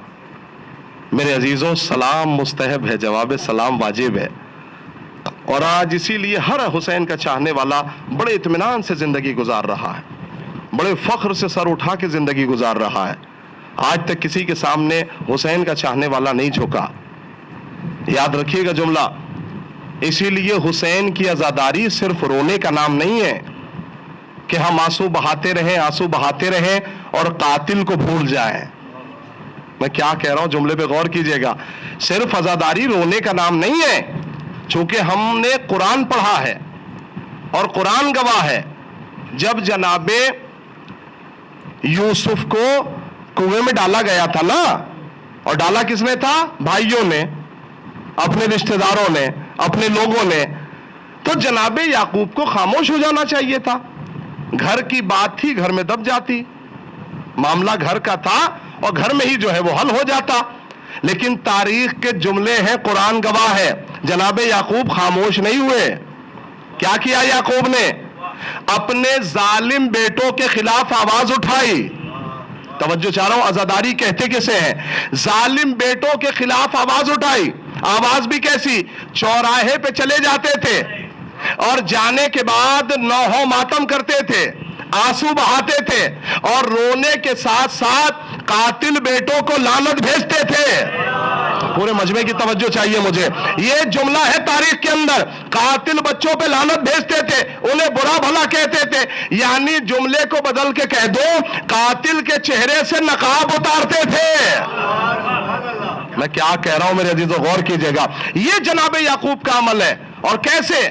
A: میرے عزیزوں، سلام مستحب ہے، جواب سلام واجب ہے. اور آج اسی لیے ہر حسین کا چاہنے والا بڑے اطمینان سے زندگی گزار رہا ہے، بڑے فخر سے سر اٹھا کے زندگی گزار رہا ہے. آج تک کسی کے سامنے حسین کا چاہنے والا نہیں جھکا. یاد رکھیے گا جملہ. اسی لیے حسین کی عزاداری صرف رونے کا نام نہیں ہے کہ ہم آنسو بہاتے رہیں اور قاتل کو بھول جائیں. میں کیا کہہ رہا ہوں، جملے پہ غور کیجئے گا. صرف عزاداری رونے کا نام نہیں ہے، چونکہ ہم نے قرآن پڑھا ہے اور قرآن گواہ ہے. جب جناب یوسف کو کنویں میں ڈالا گیا تھا نا، اور ڈالا کس نے تھا؟ بھائیوں نے، اپنے رشتہ داروں نے، اپنے لوگوں نے. تو جناب یعقوب کو خاموش ہو جانا چاہیے تھا. گھر کی بات تھی، گھر میں دب جاتی. معاملہ گھر کا تھا اور گھر میں ہی جو ہے وہ حل ہو جاتا. لیکن تاریخ کے جملے ہیں، قرآن گواہ ہے، جناب یعقوب خاموش نہیں ہوئے. کیا کیا یعقوب نے؟ اپنے ظالم بیٹوں کے خلاف آواز اٹھائی. توجہ چاہ رہا ہوں، عزاداری کہتے کسے ہیں؟ ظالم بیٹوں کے خلاف آواز اٹھائی. آواز بھی کیسی؟ چوراہے پہ چلے جاتے تھے اور جانے کے بعد نوحہ ماتم کرتے تھے، آنسو بہاتے تھے اور رونے کے ساتھ ساتھ قاتل بیٹوں کو لعنت بھیجتے تھے. پورے مجمع کی توجہ چاہیے مجھے. یہ جملہ ہے تاریخ کے اندر. قاتل بچوں پہ لعنت بھیجتے تھے، انہیں برا بھلا کہتے تھے. یعنی جملے کو بدل کے کہہ دو، قاتل کے چہرے سے نقاب اتارتے تھے. میں کیا کہہ رہا ہوں میرے عزیزو، غور کیجئے گا. یہ جناب یعقوب کا عمل ہے. اور کیسے؟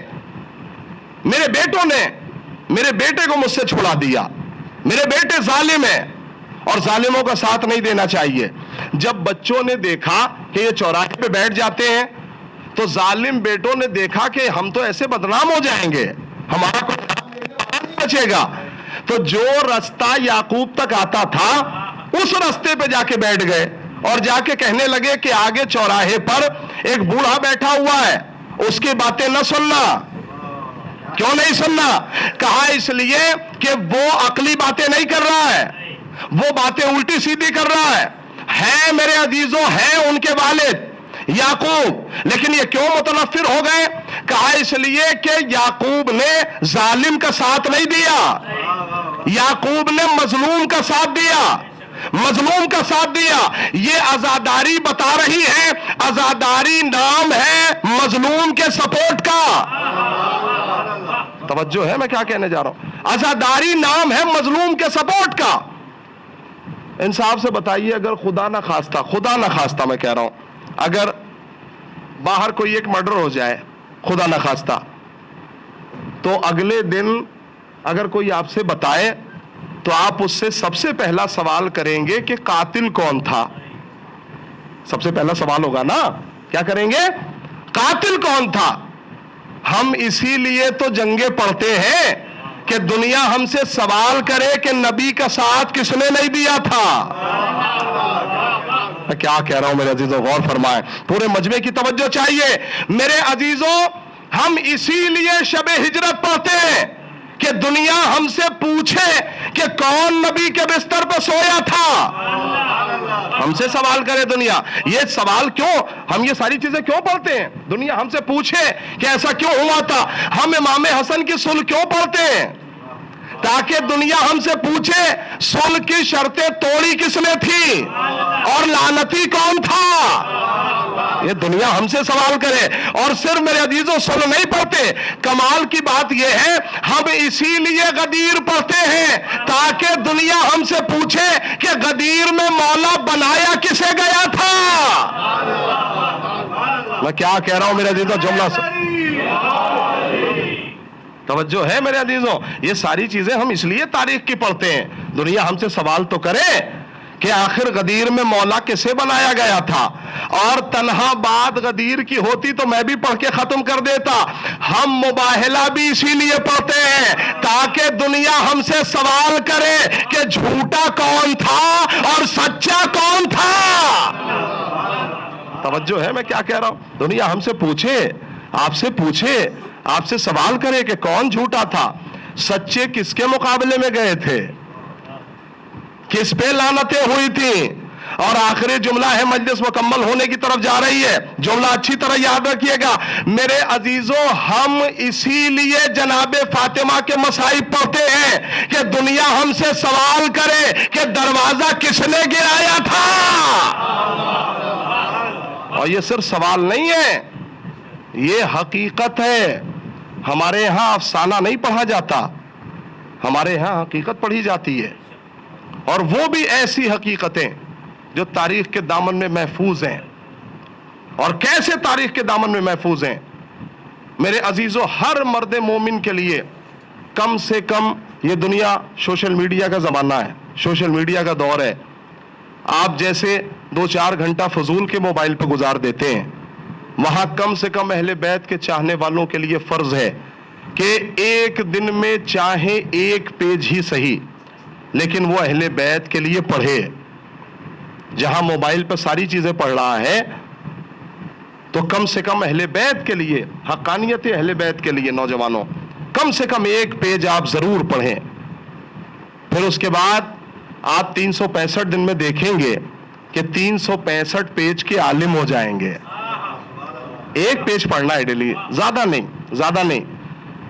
A: میرے بیٹوں نے میرے بیٹے کو مجھ سے چھڑا دیا، میرے بیٹے ظالم ہیں اور ظالموں کا ساتھ نہیں دینا چاہیے. جب بچوں نے دیکھا کہ یہ چوراہے پہ بیٹھ جاتے ہیں تو ظالم بیٹوں نے دیکھا کہ ہم تو ایسے بدنام ہو جائیں گے، ہمارا کوئی نہیں بچے گا. تو جو رستہ یعقوب تک آتا تھا اس رستے پہ جا کے بیٹھ گئے. اور جا کے کہنے لگے کہ آگے چوراہے پر ایک بوڑھا بیٹھا ہوا ہے، اس کی باتیں نہ سننا۔ کیوں نہیں سننا؟ کہا اس لیے کہ وہ عقلی باتیں نہیں کر رہا ہے، وہ باتیں الٹی سیدھی کر رہا ہے میرے عزیزوں، ہیں ان کے والد یعقوب، لیکن یہ کیوں متنفر ہو گئے؟ کہا اس لیے کہ یعقوب نے ظالم کا ساتھ نہیں دیا، یعقوب نے مظلوم کا ساتھ دیا، مظلوم کا ساتھ دیا۔ یہ عزاداری بتا رہی ہے، عزاداری نام ہے مظلوم کے سپورٹ کا۔ توجہ ہے میں کیا کہنے جا رہا ہوں؟ عزاداری نام ہے مظلوم کے سپورٹ کا۔ انصاف سے بتائیے، اگر خدا نہ خواستہ میں کہہ رہا ہوں، اگر باہر کوئی ایک مرڈر ہو جائے خدا نہ خواستہ، تو اگلے دن اگر کوئی آپ سے بتائے تو آپ اس سے سب سے پہلا سوال کریں گے کہ قاتل کون تھا؟ سب سے پہلا سوال ہوگا نا، کیا کریں گے؟ قاتل کون تھا؟ ہم اسی لیے تو جنگیں پڑھتے ہیں کہ دنیا ہم سے سوال کرے کہ نبی کا ساتھ کس نے نہیں دیا تھا۔ میں کیا کہہ رہا ہوں میرے عزیزوں، غور فرمائیں، پورے مجمع کی توجہ چاہیے میرے عزیزوں۔ ہم اسی لیے شب ہجرت پڑھتے ہیں کہ دنیا ہم سے پوچھے کہ کون نبی کے بستر پہ سویا تھا، ہم سے سوال کرے دنیا۔ یہ سوال کیوں، ہم یہ ساری چیزیں کیوں پڑھتے ہیں؟ دنیا ہم سے پوچھے کہ ایسا کیوں ہوا تھا۔ ہم امام حسن کی صلح کیوں پڑھتے ہیں؟ تاکہ دنیا ہم سے پوچھے صلح کی شرطیں توڑی کس نے تھی اور لعنتی کون تھا۔ یہ دنیا ہم سے سوال کرے، اور صرف میرے عزیزوں صلح نہیں پڑھتے، کمال کی بات یہ ہے ہم اسی لیے غدیر پڑھتے ہیں تاکہ دنیا ہم سے پوچھے کہ غدیر میں مولا بنایا کسے گیا تھا۔ میں کیا کہہ رہا ہوں میرے عزیزوں، جملہ توجہ ہے میرے عزیزوں۔ یہ ساری چیزیں ہم اس لیے تاریخ کی پڑھتے ہیں، دنیا ہم سے سوال تو کرے کہ آخر غدیر میں مولا کسے بنایا گیا تھا۔ اور تنہا بات غدیر کی ہوتی تو میں بھی پڑھ کے ختم کر دیتا۔ ہم مباہلہ بھی اسی لیے پڑھتے ہیں تاکہ دنیا ہم سے سوال کرے کہ جھوٹا کون تھا اور سچا کون تھا۔ توجہ ہے میں کیا کہہ رہا ہوں؟ دنیا ہم سے پوچھے، آپ سے سوال کرے کہ کون جھوٹا تھا، سچے کس کے مقابلے میں گئے تھے، کس پہ لعنتیں ہوئی تھی۔ اور آخری جملہ ہے، مجلس مکمل ہونے کی طرف جا رہی ہے، جملہ اچھی طرح یاد رکھیے گا میرے عزیزوں۔ ہم اسی لیے جناب فاطمہ کے مصائب پڑھتے ہیں کہ دنیا ہم سے سوال کرے کہ دروازہ کس نے گرایا تھا۔ اور یہ صرف سوال نہیں ہے، یہ حقیقت ہے۔ ہمارے ہاں افسانہ نہیں پڑھا جاتا، ہمارے ہاں حقیقت پڑھی جاتی ہے، اور وہ بھی ایسی حقیقتیں جو تاریخ کے دامن میں محفوظ ہیں۔ اور کیسے تاریخ کے دامن میں محفوظ ہیں میرے عزیزوں؟ ہر مرد مومن کے لیے کم سے کم، یہ دنیا سوشل میڈیا کا زمانہ ہے، سوشل میڈیا کا دور ہے، آپ جیسے 2-4 گھنٹہ فضول کے موبائل پہ گزار دیتے ہیں، وہاں کم سے کم اہل بیت کے چاہنے والوں کے لیے فرض ہے کہ ایک دن میں چاہے ایک پیج ہی صحیح، لیکن وہ اہل بیت کے لیے پڑھے۔ جہاں موبائل پہ ساری چیزیں پڑھ رہا ہے تو کم سے کم اہل بیت کے لیے، حقانیت اہل بیت کے لیے نوجوانوں، کم سے کم ایک پیج آپ ضرور پڑھیں۔ پھر اس کے بعد آپ 365 دن میں دیکھیں گے کہ 365 پیج کے عالم ہو جائیں گے۔ ایک پیج پڑھنا ہے ڈیلی، زیادہ نہیں،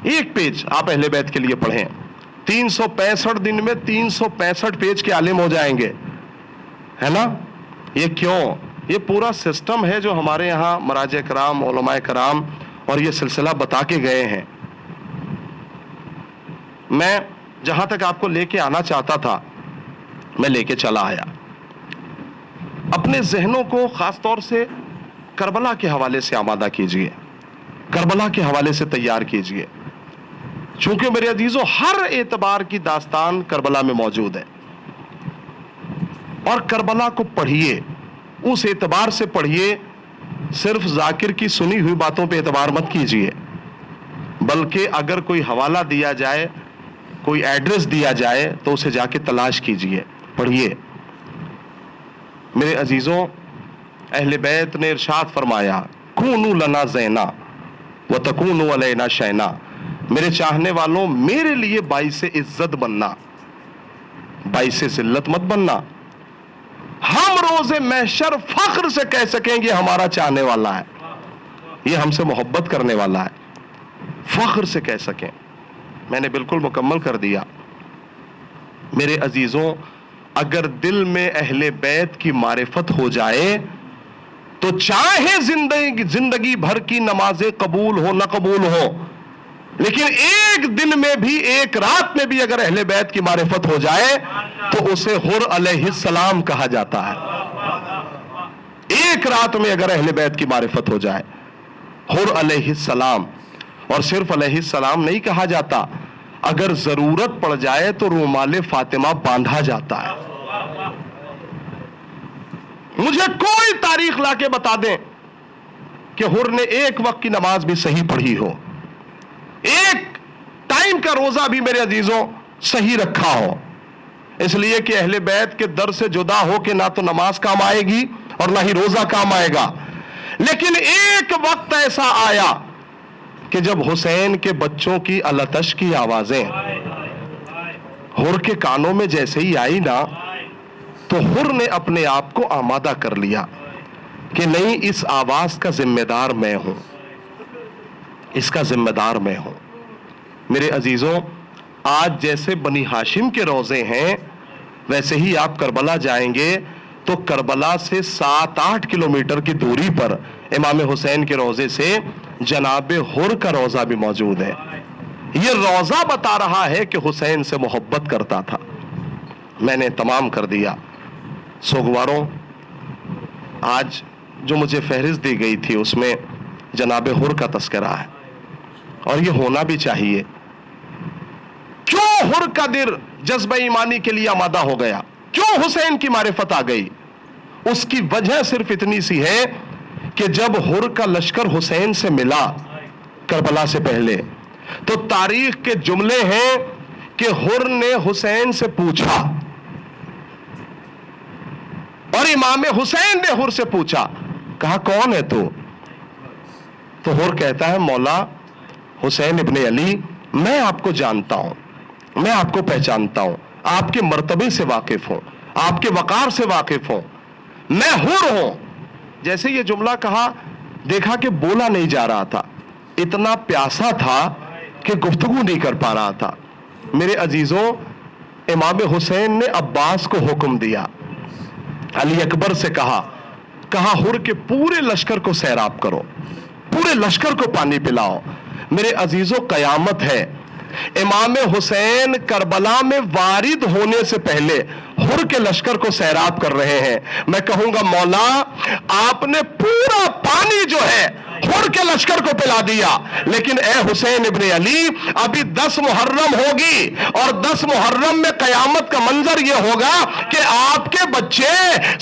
A: ایک پیج آپ اہل بیت کے لیے پڑھیں، 365 دن میں 365 پیج کے عالم ہو جائیں گے، ہے نا؟ یہ کیوں؟ یہ پورا سسٹم ہے جو ہمارے یہاں مراجع کرام، علماء کرام اور یہ سلسلہ بتا کے گئے ہیں۔ میں جہاں تک آپ کو لے کے آنا چاہتا تھا میں لے کے چلا آیا۔ اپنے ذہنوں کو خاص طور سے کربلا کے حوالے سے آمادہ کیجئے، کربلا کے حوالے سے تیار کیجئے، چونکہ میرے عزیزوں ہر اعتبار کی داستان کربلا میں موجود ہے، اور کربلا کو پڑھیے، اس اعتبار سے پڑھیے، صرف ذاکر کی سنی ہوئی باتوں پہ اعتبار مت کیجئے، بلکہ اگر کوئی حوالہ دیا جائے، کوئی ایڈریس دیا جائے تو اسے جا کے تلاش کیجئے، پڑھیے۔ میرے عزیزوں، اہل بیت نے ارشاد فرمایا کونوا لنا زینا وتکونوا علینا شینا، میرے چاہنے والوں میرے لیے باعث عزت بننا، باعث ذلت مت بننا۔ ہم روز محشر فخر سے کہہ سکیں گے ہمارا چاہنے والا ہے، یہ ہم سے محبت کرنے والا ہے، فخر سے کہہ سکیں۔ میں نے بالکل مکمل کر دیا۔ میرے عزیزوں، اگر دل میں اہل بیت کی معرفت ہو جائے تو چاہے زندگی بھر کی نمازیں قبول ہو نہ قبول ہو، لیکن ایک دن میں بھی، ایک رات میں بھی اگر اہل بیت کی معرفت ہو جائے تو اسے حر علیہ السلام کہا جاتا ہے۔ ایک رات میں اگر اہل بیت کی معرفت ہو جائے، حر علیہ السلام، اور صرف علیہ السلام نہیں کہا جاتا، اگر ضرورت پڑ جائے تو رومال فاطمہ باندھا جاتا ہے۔ مجھے کوئی تاریخ لا کے بتا دیں کہ حر نے ایک وقت کی نماز بھی صحیح پڑھی ہو، ایک ٹائم کا روزہ بھی میرے عزیزوں صحیح رکھا ہو، اس لیے کہ اہل بیت کے در سے جدا ہو کے نہ تو نماز کام آئے گی اور نہ ہی روزہ کام آئے گا۔ لیکن ایک وقت ایسا آیا کہ جب حسین کے بچوں کی التش کی آوازیں حر کے کانوں میں جیسے ہی آئی نا، تو حر نے اپنے آپ کو آمادہ کر لیا کہ نہیں، اس آواز کا ذمہ دار میں ہوں، اس کا ذمہ دار میں ہوں۔ میرے عزیزوں، آج جیسے بنی ہاشم کے روزے ہیں، ویسے ہی آپ کربلا جائیں گے تو کربلا سے 7-8 کلومیٹر کی دوری پر امام حسین کے روزے سے جناب حر کا روزہ بھی موجود ہے۔ یہ روزہ بتا رہا ہے کہ حسین سے محبت کرتا تھا۔ میں نے تمام کر دیا۔ سوگواروں، آج جو مجھے فہرست دی گئی تھی اس میں جناب حر کا تذکرہ ہے، اور یہ ہونا بھی چاہیے۔ کیوں حر کا دل جذبہ ایمانی کے لیے آمادہ ہو گیا؟ کیوں حسین کی معرفت آ گئی؟ اس کی وجہ صرف اتنی سی ہے کہ جب حر کا لشکر حسین سے ملا کربلا سے پہلے، تو تاریخ کے جملے ہیں کہ حر نے حسین سے پوچھا، اور امام حسین نے حر سے پوچھا، کہا کون ہے تو حر کہتا ہے مولا حسین ابن علی، میں آپ کو جانتا ہوں، میں آپ کو پہچانتا ہوں، آپ کے مرتبے سے واقف ہوں، آپ کے وقار سے واقف ہوں، میں حر ہوں۔ جیسے یہ جملہ کہا، دیکھا کہ بولا نہیں جا رہا تھا، اتنا پیاسا تھا کہ گفتگو نہیں کر پا رہا تھا۔ میرے عزیزوں، امام حسین نے عباس کو حکم دیا، علی اکبر سے کہا حر کے پورے لشکر کو سیراب کرو، پورے لشکر کو پانی پلاؤ۔ میرے عزیزوں، قیامت ہے، امام حسین کربلا میں وارد ہونے سے پہلے حر کے لشکر کو سیراب کر رہے ہیں۔ میں کہوں گا مولا، آپ نے پورا پانی جو ہے حر کے لشکر کو پلا دیا، لیکن اے حسین ابن علی، ابھی 10 محرم ہوگی، اور 10 محرم میں قیامت کا منظر یہ ہوگا کہ آپ کے بچے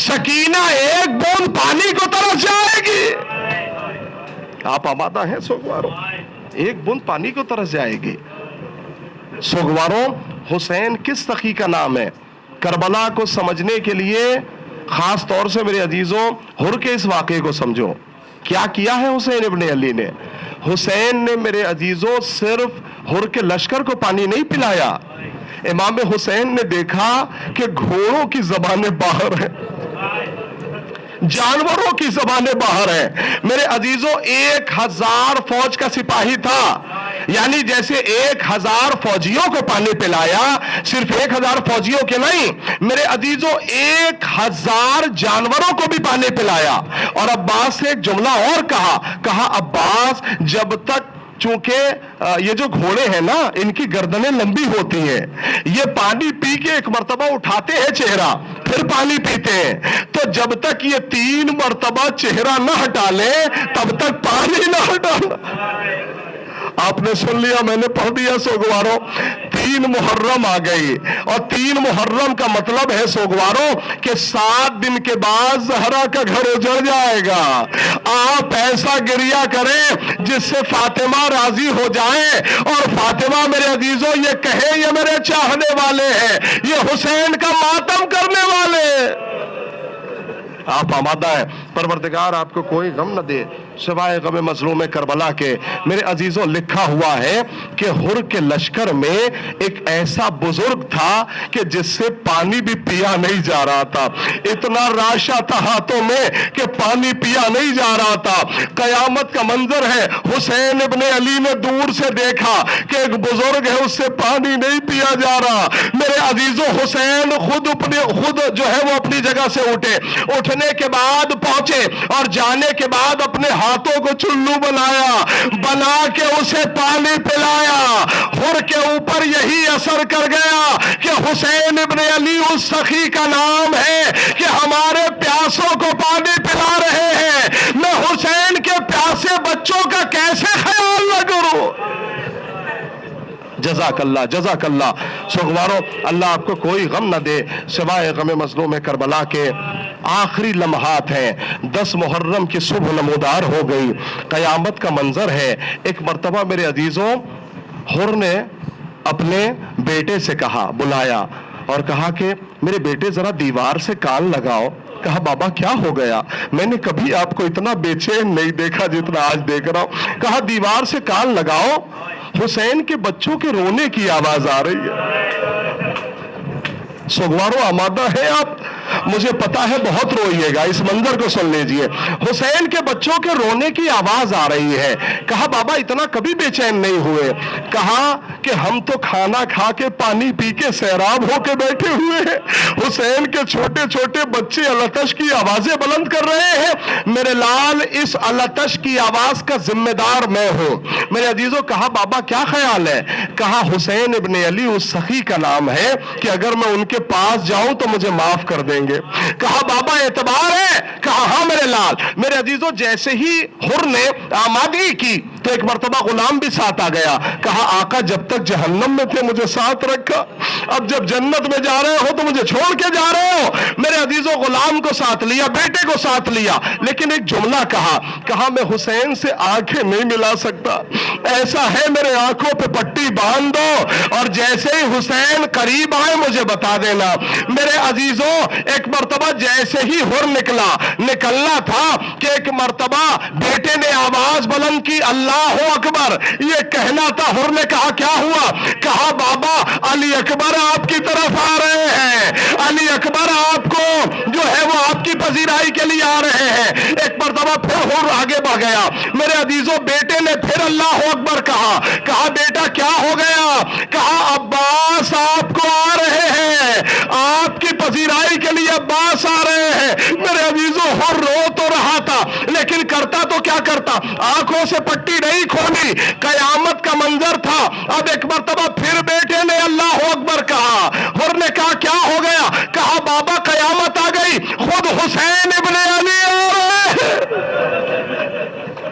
A: سکینہ ایک بوند پانی کو ترس جائے گی۔ آپ آمادہ ہیں سوگواروں؟ ایک بوند پانی کو ترس جائے گی۔ سوگواروں، حسین کس سخی کا نام ہے؟ کربلا کو سمجھنے کے لیے خاص طور سے میرے عزیزوں حر کے اس واقعے کو سمجھو۔ کیا کیا ہے حسین ابن علی نے؟ حسین نے میرے عزیزوں صرف حر کے لشکر کو پانی نہیں پلایا، امام حسین نے دیکھا کہ گھوڑوں کی زبانیں باہر ہیں، جانوروں کی زبانیں باہر ہیں۔ میرے عزیزوں، 1000 فوج کا سپاہی تھا، یعنی جیسے 1000 فوجیوں کو پانی پلایا، صرف 1000 فوجیوں کے نہیں، میرے عزیزوں 1000 جانوروں کو بھی پانی پلایا۔ اور عباس سے ایک جملہ اور کہا عباس، جب تک، چونکہ یہ جو گھوڑے ہیں نا، ان کی گردنیں لمبی ہوتی ہیں، یہ پانی پی کے ایک مرتبہ اٹھاتے ہیں چہرہ، پھر پانی پیتے ہیں، تو جب تک یہ 3 مرتبہ چہرہ نہ ہٹا لیں تب تک پانی نہ ہٹانا۔ آپ نے سن لیا، میں نے پڑھ دیا سوگواروں۔ 3 محرم آ گئی، اور 3 محرم کا مطلب ہے سوگواروں کہ 7 دن کے بعد زہرا کا گھر اجڑ جائے گا۔ آپ ایسا گریہ کریں جس سے فاطمہ راضی ہو جائیں، اور فاطمہ میرے عزیزوں یہ کہے یہ میرے چاہنے والے ہیں، یہ حسین کا ماتم کرنے والے۔ آپ آمادہ ہیں پروردگار آپ کو کوئی غم نہ دے سوائے غم مظلوم کربلا کے۔ میرے عزیزوں لکھا ہوا ہے کہ ہر کے لشکر میں ایک ایسا بزرگ تھا کہ جس سے پانی بھی پیا نہیں جا رہا تھا، اتنا راشا تھا ہاتھوں میں کہ پانی پیا نہیں جا رہا تھا۔ قیامت کا منظر ہے، حسین ابن علی نے دور سے دیکھا کہ ایک بزرگ ہے، اس سے پانی نہیں پیا جا رہا۔ میرے عزیزوں حسین خود جو ہے وہ اپنی جگہ سے اٹھے، اٹھنے کے بعد پہنچے اور جانے کے بعد اپنے ہاتھوں کو چلو بنا کے اسے پانی پلایا۔ ہر کے اوپر یہی اثر کر گیا کہ حسین ابن علی اس سخی کا نام ہے کہ ہمارے پیاسوں کو پانی پلا رہے ہیں، میں حسین کے پیاسے بچوں کا کیسے خیال نہ کروں۔ جزاک اللہ جزاک اللہ۔ سوگوارو اللہ آپ کو کوئی غم نہ دے سوائے غم مظلوم کربلا کے۔ آخری لمحات ہیں، 10 محرم کی صبح نمودار ہو گئی، قیامت کا منظر ہے۔ ایک مرتبہ میرے عزیزوں حر نے اپنے بیٹے سے کہا، بلایا اور کہا کہ میرے بیٹے ذرا دیوار سے کان لگاؤ۔ کہا بابا کیا ہو گیا؟ میں نے کبھی آپ کو اتنا بے چین نہیں دیکھا جتنا آج دیکھ رہا ہوں۔ کہا دیوار سے کان لگاؤ، حسین کے بچوں کے رونے کی آواز آ رہی ہے۔ سوگوارو آمادہ ہے آپ؟ مجھے پتا ہے بہت روئیے گا، اس منظر کو سن لیجئے۔ حسین کے بچوں کے رونے کی آواز آ رہی ہے۔ کہا بابا اتنا کبھی بے چین نہیں ہوئے؟ کہا کہ ہم تو کھانا کھا کے پانی پی کے سیراب ہو کے بیٹھے ہوئے ہیں، حسین کے چھوٹے چھوٹے بچے التش کی آوازیں بلند کر رہے ہیں۔ میرے لال اس التش کی آواز کا ذمہ دار میں ہوں۔ میرے عزیزوں کہا بابا کیا خیال ہے؟ کہا حسین ابن علی اس سخی کا نام ہے کہ اگر میں ان کے پاس جاؤں تو مجھے معاف کر دیں گے۔ کہا بابا اعتبار ہے؟ کہا ہاں میرے لال۔ میرے عزیزوں جیسے ہی حر نے آمادگی کی تو ایک مرتبہ غلام بھی ساتھ آ گیا۔ کہا آقا جب تک جہنم میں تھے مجھے ساتھ رکھا، اب جب جنت میں جا رہے ہو تو مجھے چھوڑ کے جا رہے ہو۔ میرے عزیزوں غلام کو ساتھ لیا، بیٹے کو ساتھ لیا، لیکن ایک جملہ کہا میں حسین سے آنکھیں نہیں ملا سکتا، ایسا ہے میرے آنکھوں پہ پٹی باندھ دو اور جیسے ہی حسین قریب آئے مجھے بتا دینا۔ میرے عزیزوں ایک مرتبہ جیسے ہی حر نکلنا تھا کہ ایک مرتبہ بیٹے نے آواز بلند کی اللہ اکبر، یہ کہنا تھا۔ حر نے کہا کیا ہوا؟ کہا بابا علی اکبر آپ کی طرف آ رہے ہیں، علی اکبر آپ کو جو ہے وہ آپ کی پذیرائی کے لیے آ رہے ہیں۔ ایک مرتبہ پھر حر آگے بڑھ گیا۔ میرے عزیزوں بیٹے نے پھر اللہ اکبر کہا بیٹا کیا ہو گیا؟ کہا عباس آپ کو آ رہے ہیں، آپ کی پذیرائی کے لیے عباس آ رہے ہیں۔ میرے عزیزوں حر رو تو رہا تھا لیکن کرتا تو کیا کرتا؟ آنکھوں سے پٹی نہیں کھولی، قیامت کا منظر تھا۔ اب ایک مرتبہ پھر بیٹے نے اللہ اکبر کہا۔ حر نے کہا کیا ہو گیا؟ کہا بابا قیامت آ گئی، خود حسین ابن علی آ رہے ہیں۔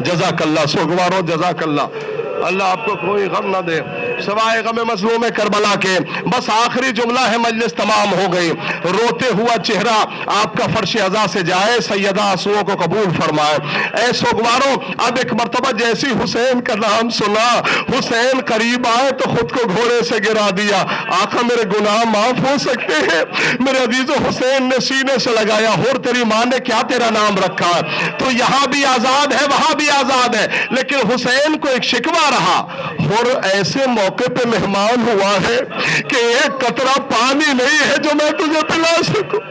A: جزاک اللہ سوگوارو جزاک اللہ۔ اللہ آپ کو کوئی غم نہ دے سوائے غم مظلوم کربلا کے۔ بس آخری جملہ ہے، مجلس تمام ہو گئی۔ روتے ہوا چہرہ آپ کا فرش عزا سے جائے، سیدہ آنسوؤں کو قبول فرمائے۔ اے سوگوارو اب ایک مرتبہ جیسی حسین کا نام سنا، حسین قریب آئے تو خود کو گھوڑے سے گرا دیا۔ آقا میرے گناہ معاف ہو سکتے ہیں؟ میرے عزیزو حسین نے سینے سے لگایا، حر تیری ماں نے کیا تیرا نام رکھا ہے؟ تو یہاں بھی آزاد ہے وہاں بھی آزاد ہے، لیکن حسین کو ایک شکوہ رہا۔ حر ایسے موقع پہ مہمان ہوا ہے کہ ایک قطرہ پانی نہیں ہے جو میں تجھے پلا سکوں۔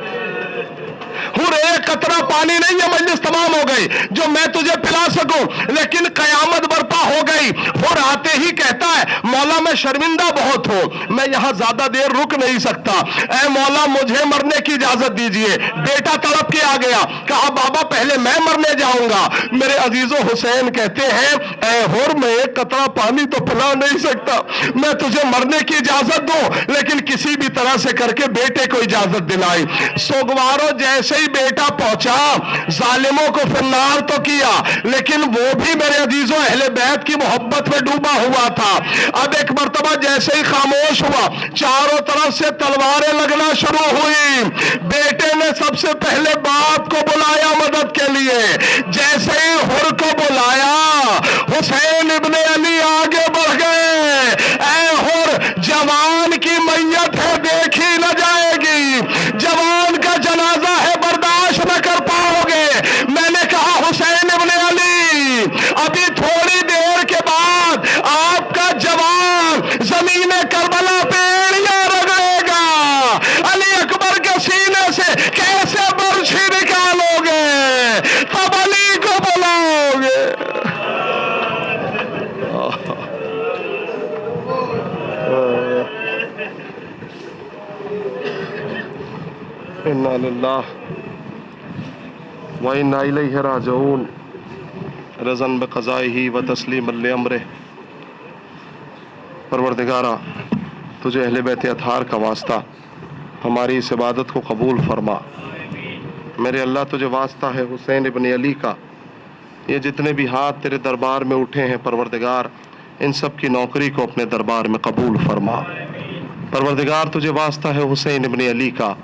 A: حر ایک قطرہ پانی نہیں ہے، مجلس تمام ہو گئی، جو میں تجھے پلا سکوں، لیکن قیامت برپا ہو گئی۔ حر آتے ہی کہتا ہے مولا میں شرمندہ بہت ہوں، میں یہاں زیادہ دیر رک نہیں سکتا، اے مولا مجھے مرنے کی اجازت دیجئے۔ بیٹا تڑپ کے آ گیا، کہا بابا پہلے میں مرنے جاؤں گا۔ میرے عزیزو حسین کہتے ہیں اے حر میں ایک قطرہ پانی تو پلا نہیں سکتا، میں تجھے مرنے کی اجازت دوں، لیکن کسی بھی طرح سے کر کے بیٹے کو اجازت دلائی۔ سوگوارو جیسے ہی بیٹا پہنچا، ظالموں کو فنار تو کیا، لیکن وہ بھی میرے عزیزوں اہل بیت کی محبت میں ڈوبا ہوا تھا۔ اب ایک مرتبہ جیسے ہی خاموش ہوا، چاروں طرف سے تلواریں لگنا شروع ہوئی۔ بیٹے نے سب سے پہلے باپ کو بلایا مدد کے لیے، جیسے ہی حر کو بلایا حسین ابن علی آگے بڑھ گئے۔ اے حر جوان کی میت ہے دیکھی نہ جائے گی، جوان کا جنازہ ہے برداشت نہ کر پائے انا للہ و انا الیہ راجعون رضا بقضائہ و تسلیما لامرہ۔ پروردگارا، تجھے اہل بیت اطہار کا واسطہ ہماری اس عبادت کو قبول فرما۔ میرے اللہ تجھے واسطہ ہے حسین ابن علی کا، یہ جتنے بھی ہاتھ تیرے دربار میں اٹھے ہیں پروردگار، ان سب کی نوکری کو اپنے دربار میں قبول فرما۔ پروردگار تجھے واسطہ ہے حسین ابن علی کا،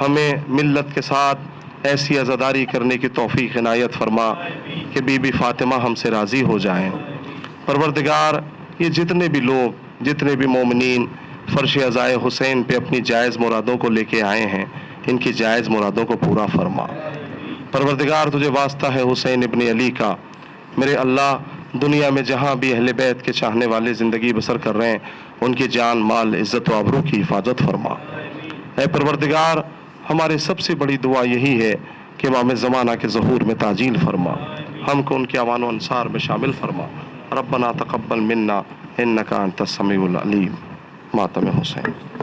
A: ہمیں ملت کے ساتھ ایسی عزاداری کرنے کی توفیق عنایت فرما کہ بی بی فاطمہ ہم سے راضی ہو جائیں۔ پروردگار، یہ جتنے بھی لوگ، جتنے بھی مومنین فرش عزائے حسین پہ اپنی جائز مرادوں کو لے کے آئے ہیں، ان کی جائز مرادوں کو پورا فرما۔ پروردگار تجھے واسطہ ہے حسین ابن علی کا، میرے اللہ دنیا میں جہاں بھی اہل بیت کے چاہنے والے زندگی بسر کر رہے ہیں، ان کی جان، مال، عزت و آبرو کی حفاظت فرما۔ اے پروردگار، ہماری سب سے بڑی دعا یہی ہے کہ امام زمانہ کے ظہور میں تعجیل فرما، ہم کو ان کے اعوان و انصار میں شامل فرما۔ ربنا تقبل منا انک انت السمیع العلیم۔ ماتم حسین۔